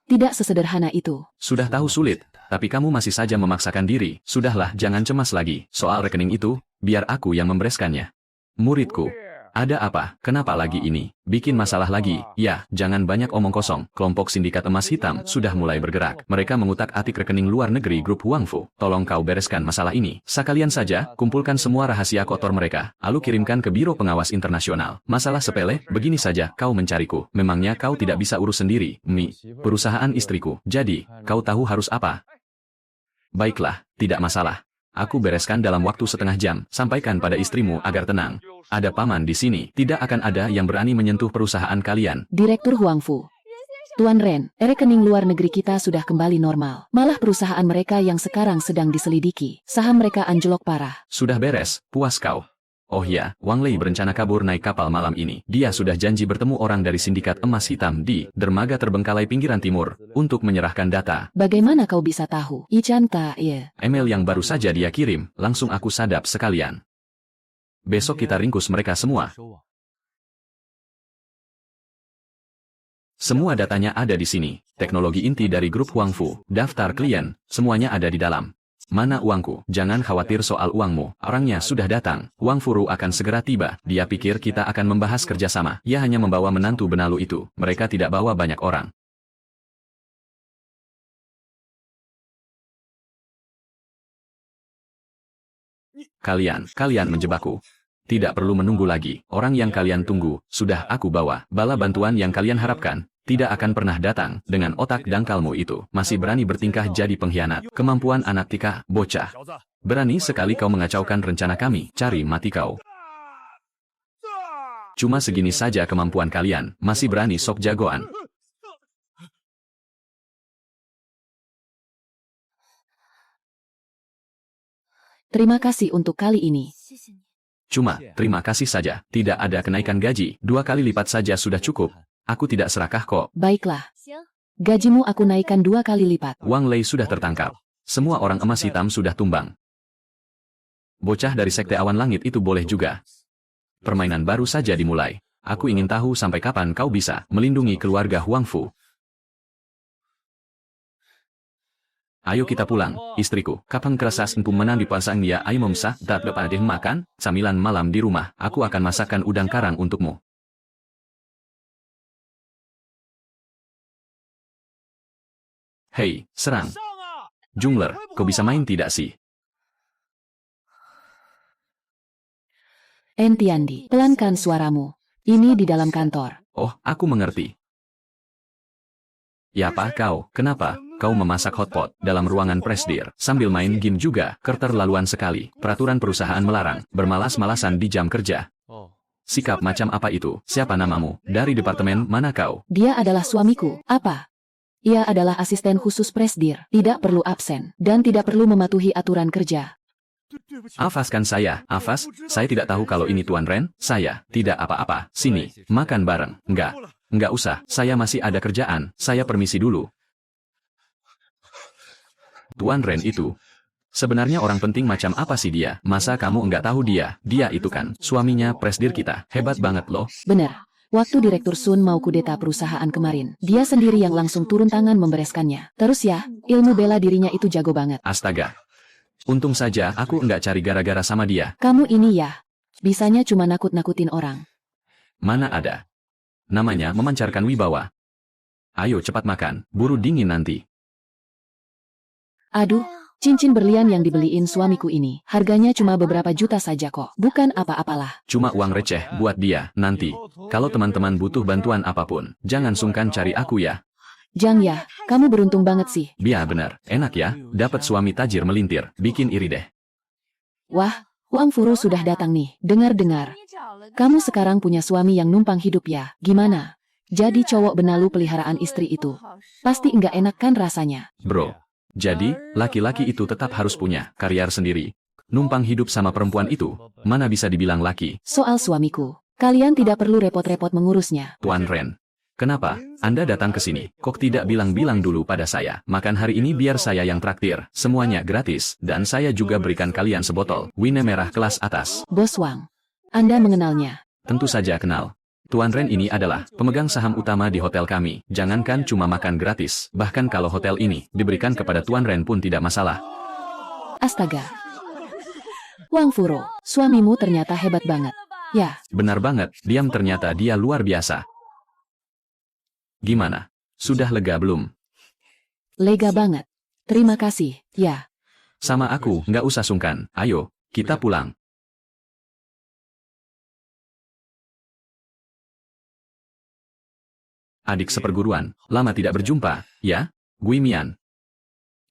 S2: tidak sesederhana itu.
S1: Sudah tahu sulit, tapi kamu masih saja memaksakan diri. Sudahlah, jangan cemas lagi. Soal rekening itu, biar aku yang membereskannya. Muridku, ada apa? Kenapa lagi ini? Bikin masalah lagi? Ya, jangan banyak omong kosong. Kelompok sindikat emas hitam sudah mulai bergerak. Mereka mengutak-atik rekening luar negeri grup Huangfu. Tolong kau bereskan masalah ini. Sekalian saja, kumpulkan semua rahasia kotor mereka, lalu kirimkan ke Biro Pengawas Internasional. Masalah sepele, begini saja, kau mencariku. Memangnya kau tidak bisa urus sendiri? Perusahaan istriku. Jadi, kau tahu harus apa? Baiklah, tidak masalah. Aku bereskan dalam waktu setengah jam. Sampaikan pada istrimu agar tenang. Ada paman di sini. Tidak akan ada yang berani menyentuh perusahaan kalian.
S2: Direktur Huangfu. Tuan Ren, rekening luar negeri kita sudah kembali normal. Malah perusahaan mereka yang sekarang sedang diselidiki. Saham mereka anjlok parah.
S1: Sudah beres, puas kau. Oh ya, Wang Lei berencana kabur naik kapal malam ini. Dia sudah janji bertemu orang dari sindikat emas hitam di dermaga terbengkalai pinggiran timur untuk menyerahkan data.
S2: Bagaimana kau bisa tahu? Icanta, ya.
S1: Email yang baru saja dia kirim, langsung aku sadap sekalian. Besok kita ringkus mereka semua. Semua datanya ada di sini. Teknologi inti dari grup Huangfu, daftar klien, semuanya ada di dalam. Mana uangku? Jangan khawatir soal uangmu. Orangnya sudah datang. Wang Furu akan segera tiba. Dia pikir kita akan membahas kerjasama. Ia hanya membawa menantu benalu itu. Mereka tidak bawa banyak orang. Kalian menjebakku. Tidak perlu menunggu lagi. Orang yang kalian tunggu, sudah aku bawa. Bala bantuan yang kalian harapkan, tidak akan pernah datang. Dengan otak dangkalmu itu, masih berani bertingkah jadi pengkhianat. Kemampuan anak tika, bocah. Berani sekali kau mengacaukan rencana kami. Cari mati kau. Cuma segini saja kemampuan kalian, masih berani sok jagoan.
S2: Terima kasih untuk kali ini.
S1: Cuma, terima kasih saja. Tidak ada kenaikan gaji. 2 kali lipat saja sudah cukup. Aku tidak serakah kok.
S2: Baiklah. Gajimu aku naikkan 2 kali lipat.
S1: Wang Lei sudah tertangkap. Semua orang emas hitam sudah tumbang. Bocah dari Sekte Awan Langit itu boleh juga. Permainan baru saja dimulai. Aku ingin tahu sampai kapan kau bisa melindungi keluarga Huangfu. Ayo kita pulang, istriku. Kapan kerasas empum menang di pasang dia ayo memsah, tak dapat makan, camilan malam di rumah. Aku akan masakkan udang karang untukmu. Hei, serang. Jungler, kau bisa main tidak sih?
S2: Entiandi, pelankan suaramu. Ini di dalam kantor.
S1: Oh, aku mengerti. Ya apa kau, kenapa? Kau memasak hotpot dalam ruangan presdir, sambil main game juga, keterlaluan sekali. Peraturan perusahaan melarang, bermalas-malasan di jam kerja. Sikap macam apa itu? Siapa namamu? Dari departemen mana kau?
S2: Dia adalah suamiku. Apa? Ia adalah asisten khusus presdir, tidak perlu absen, dan tidak perlu mematuhi aturan kerja.
S1: Afaskan saya, Afas, saya tidak tahu kalau ini Tuan Ren, saya, tidak apa-apa, sini, makan bareng, enggak usah, saya masih ada kerjaan, saya permisi dulu. Tuan Ren itu, sebenarnya orang penting macam apa sih dia? Masa kamu enggak tahu dia? Dia itu kan, suaminya presdir kita, hebat banget loh.
S2: Benar. Waktu Direktur Sun mau kudeta perusahaan kemarin, dia sendiri yang langsung turun tangan membereskannya. Terus ya, ilmu bela dirinya itu jago banget.
S1: Astaga. Untung saja aku enggak cari gara-gara sama dia.
S2: Kamu ini ya, bisanya cuma nakut-nakutin orang.
S1: Mana ada. Namanya memancarkan wibawa. Ayo cepat makan, buru dingin nanti.
S2: Aduh, cincin berlian yang dibeliin suamiku ini, harganya cuma beberapa juta saja kok. Bukan apa-apalah.
S1: Cuma uang receh buat dia, nanti. Kalau teman-teman butuh bantuan apapun, jangan sungkan cari aku ya.
S2: Jang ya, kamu beruntung banget sih.
S1: Biar benar, enak ya, dapat suami tajir melintir, bikin iri deh.
S2: Wah, Wang Furu sudah datang nih, dengar-dengar. Kamu sekarang punya suami yang numpang hidup ya, gimana? Jadi cowok benalu peliharaan istri itu. Pasti enggak enak kan rasanya.
S1: Bro, jadi, laki-laki itu tetap harus punya karier sendiri. Numpang hidup sama perempuan itu, mana bisa dibilang laki?
S2: Soal suamiku, kalian tidak perlu repot-repot mengurusnya.
S1: Tuan Ren, kenapa Anda datang ke sini? Kok tidak bilang-bilang dulu pada saya? Makan hari ini biar saya yang traktir, semuanya gratis, dan saya juga berikan kalian sebotol wine merah kelas atas.
S2: Bos Wang, Anda mengenalnya?
S1: Tentu saja kenal. Tuan Ren ini adalah pemegang saham utama di hotel kami. Jangankan cuma makan gratis, bahkan kalau hotel ini diberikan kepada Tuan Ren pun tidak masalah.
S2: Astaga. Wang Furu, suamimu ternyata hebat banget. Ya.
S1: Benar banget, diam ternyata dia luar biasa. Gimana? Sudah lega belum?
S2: Lega banget. Terima kasih, ya.
S1: Sama aku, nggak usah sungkan. Ayo, kita pulang. Adik seperguruan, lama tidak berjumpa, ya? Gui Mian.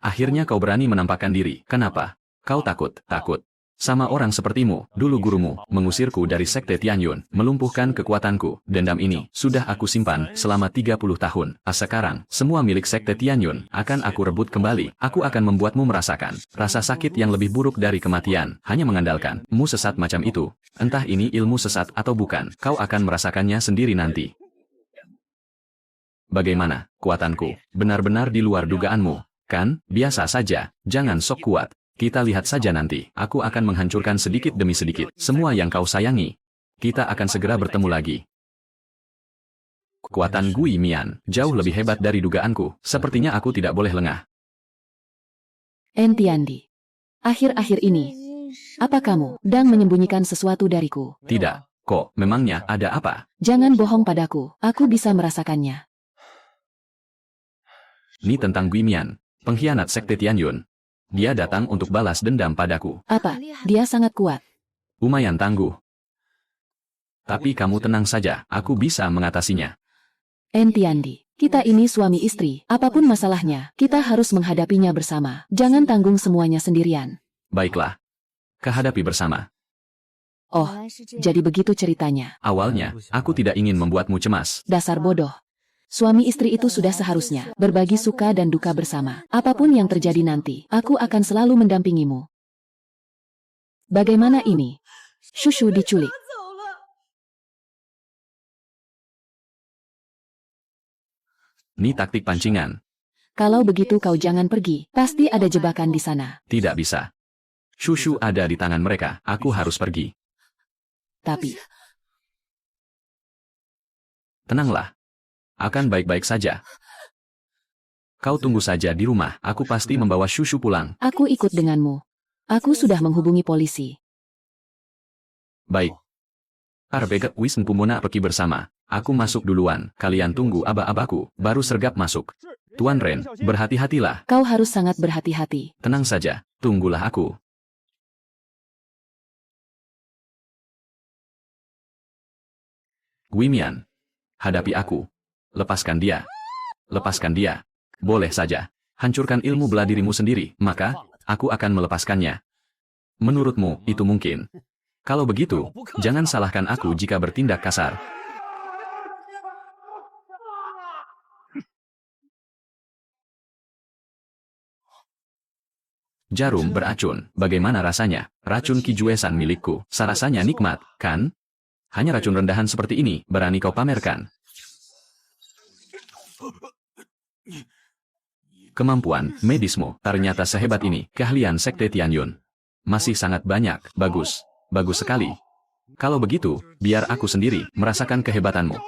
S1: Akhirnya kau berani menampakkan diri, kenapa? Kau takut, takut. Sama orang sepertimu, dulu gurumu, mengusirku dari sekte Tianyun, melumpuhkan kekuatanku. Dendam ini, sudah aku simpan, selama 30 tahun. Sekarang, semua milik sekte Tianyun, akan aku rebut kembali. Aku akan membuatmu merasakan, rasa sakit yang lebih buruk dari kematian. Hanya mengandalkan, mu sesat macam itu. Entah ini ilmu sesat atau bukan, kau akan merasakannya sendiri nanti. Bagaimana, kuatanku? Benar-benar di luar dugaanmu, kan? Biasa saja, jangan sok kuat. Kita lihat saja nanti, aku akan menghancurkan sedikit demi sedikit, semua yang kau sayangi. Kita akan segera bertemu lagi. Kekuatan Gui Mian, jauh lebih hebat dari dugaanku, sepertinya aku tidak boleh lengah.
S2: Entiandi. Akhir-akhir ini, apa kamu sedang menyembunyikan sesuatu dariku?
S1: Tidak, kok, memangnya ada apa?
S2: Jangan bohong padaku, aku bisa merasakannya.
S1: Ini tentang Gui Mian, pengkhianat sekte Tianyun. Dia datang untuk balas dendam padaku.
S2: Apa? Dia sangat kuat.
S1: Lumayan tangguh. Tapi kamu tenang saja, aku bisa mengatasinya.
S2: Entiandi, kita ini suami istri, apapun masalahnya, kita harus menghadapinya bersama. Jangan tanggung semuanya sendirian.
S1: Baiklah. Kehadapi bersama.
S2: Oh, jadi begitu ceritanya.
S1: Awalnya, aku tidak ingin membuatmu cemas.
S2: Dasar bodoh. Suami istri itu sudah seharusnya berbagi suka dan duka bersama. Apapun yang terjadi nanti, aku akan selalu mendampingimu. Bagaimana ini? Shushu diculik.
S1: Ini taktik pancingan.
S2: Kalau begitu kau jangan pergi, pasti ada jebakan di sana.
S1: Tidak bisa. Shushu ada di tangan mereka, aku harus pergi.
S2: Tapi,
S1: Tenanglah. Akan baik-baik saja. Kau tunggu saja di rumah, aku pasti membawa Shushu pulang.
S2: aku ikut denganmu. Aku sudah menghubungi polisi.
S1: Baik. Arbegat Wisn Pumona pergi bersama. Aku masuk duluan, kalian tunggu aba-abaku, baru sergap masuk. Tuan Ren, berhati-hatilah.
S2: Kau harus sangat berhati-hati.
S1: Tenang saja, tunggulah aku. Guimian, hadapi aku. Lepaskan dia. Lepaskan dia. Boleh saja. Hancurkan ilmu bela dirimu sendiri, maka aku akan melepaskannya. Menurutmu, itu mungkin? Kalau begitu, jangan salahkan aku jika bertindak kasar. Jarum beracun, bagaimana rasanya? Racun Kijuesan milikku, rasanya nikmat, kan? Hanya racun rendahan seperti ini, berani kau pamerkan. Kemampuan medismu ternyata sehebat ini, keahlian sekte Tianyun. Masih sangat banyak, bagus, bagus sekali. Kalau begitu, biar aku sendiri merasakan kehebatanmu.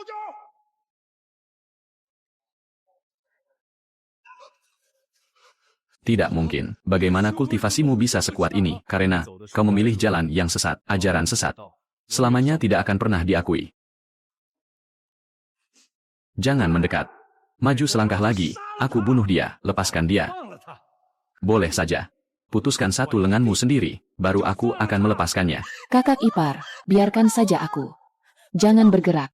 S1: Tidak mungkin, bagaimana kultivasimu bisa sekuat ini, karena kau memilih jalan yang sesat, ajaran sesat. Selamanya tidak akan pernah diakui. Jangan mendekat. Maju selangkah lagi, aku bunuh dia, lepaskan dia. Boleh saja. Putuskan satu lenganmu sendiri, baru aku akan melepaskannya.
S2: Kakak ipar, biarkan saja aku. Jangan bergerak.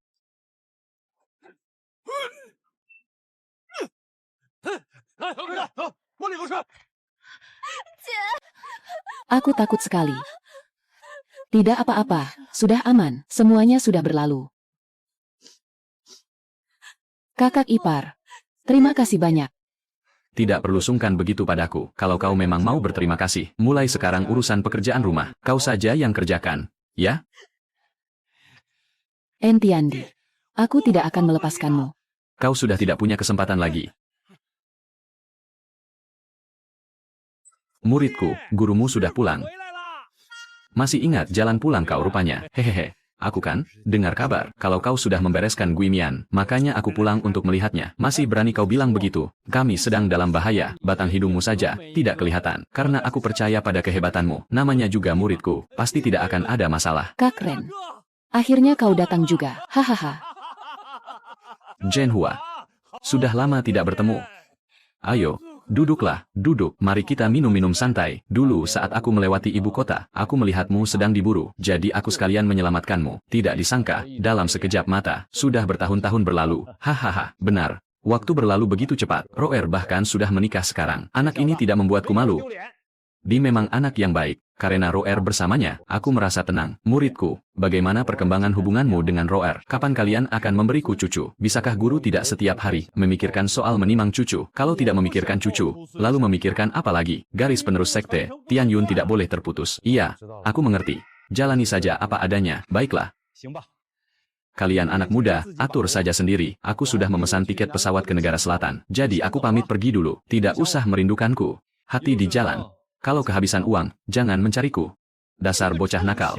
S2: Aku takut sekali. Tidak apa-apa, sudah aman, semuanya sudah berlalu. Kakak ipar, terima kasih banyak.
S1: Tidak perlu sungkan begitu padaku, kalau kau memang mau berterima kasih. Mulai sekarang urusan pekerjaan rumah, kau saja yang kerjakan, ya?
S2: Entiandi, aku tidak akan melepaskanmu.
S1: Kau sudah tidak punya kesempatan lagi. Muridku, gurumu sudah pulang. Masih ingat jalan pulang kau rupanya, hehehe. Aku kan, dengar kabar, kalau kau sudah membereskan Guimian, makanya aku pulang untuk melihatnya. Masih berani kau bilang begitu? Kami sedang dalam bahaya, batang hidungmu saja, tidak kelihatan. Karena aku percaya pada kehebatanmu, namanya juga muridku, pasti tidak akan ada masalah.
S2: Kak Ren, akhirnya kau datang juga, hahaha.
S1: Zhenhua, sudah lama tidak bertemu. Ayo, duduklah, duduk, mari kita minum-minum santai. Dulu saat aku melewati ibu kota, aku melihatmu sedang diburu, jadi aku sekalian menyelamatkanmu. Tidak disangka, dalam sekejap mata, sudah bertahun-tahun berlalu. Hahaha, benar. Waktu berlalu begitu cepat. Roer bahkan sudah menikah sekarang. Anak ini tidak membuatku malu. Dia memang anak yang baik. Karena Roer bersamanya, aku merasa tenang. Muridku, bagaimana perkembangan hubunganmu dengan Roer? Kapan kalian akan memberiku cucu? Bisakah guru tidak setiap hari memikirkan soal menimang cucu? Kalau tidak memikirkan cucu, lalu memikirkan apa lagi? Garis penerus sekte, Tian Yun tidak boleh terputus. Iya, aku mengerti. Jalani saja apa adanya. Baiklah. Kalian anak muda, atur saja sendiri. Aku sudah memesan tiket pesawat ke negara selatan. Jadi aku pamit pergi dulu. Tidak usah merindukanku. Hati di jalan. Kalau kehabisan uang, jangan mencariku. Dasar bocah nakal.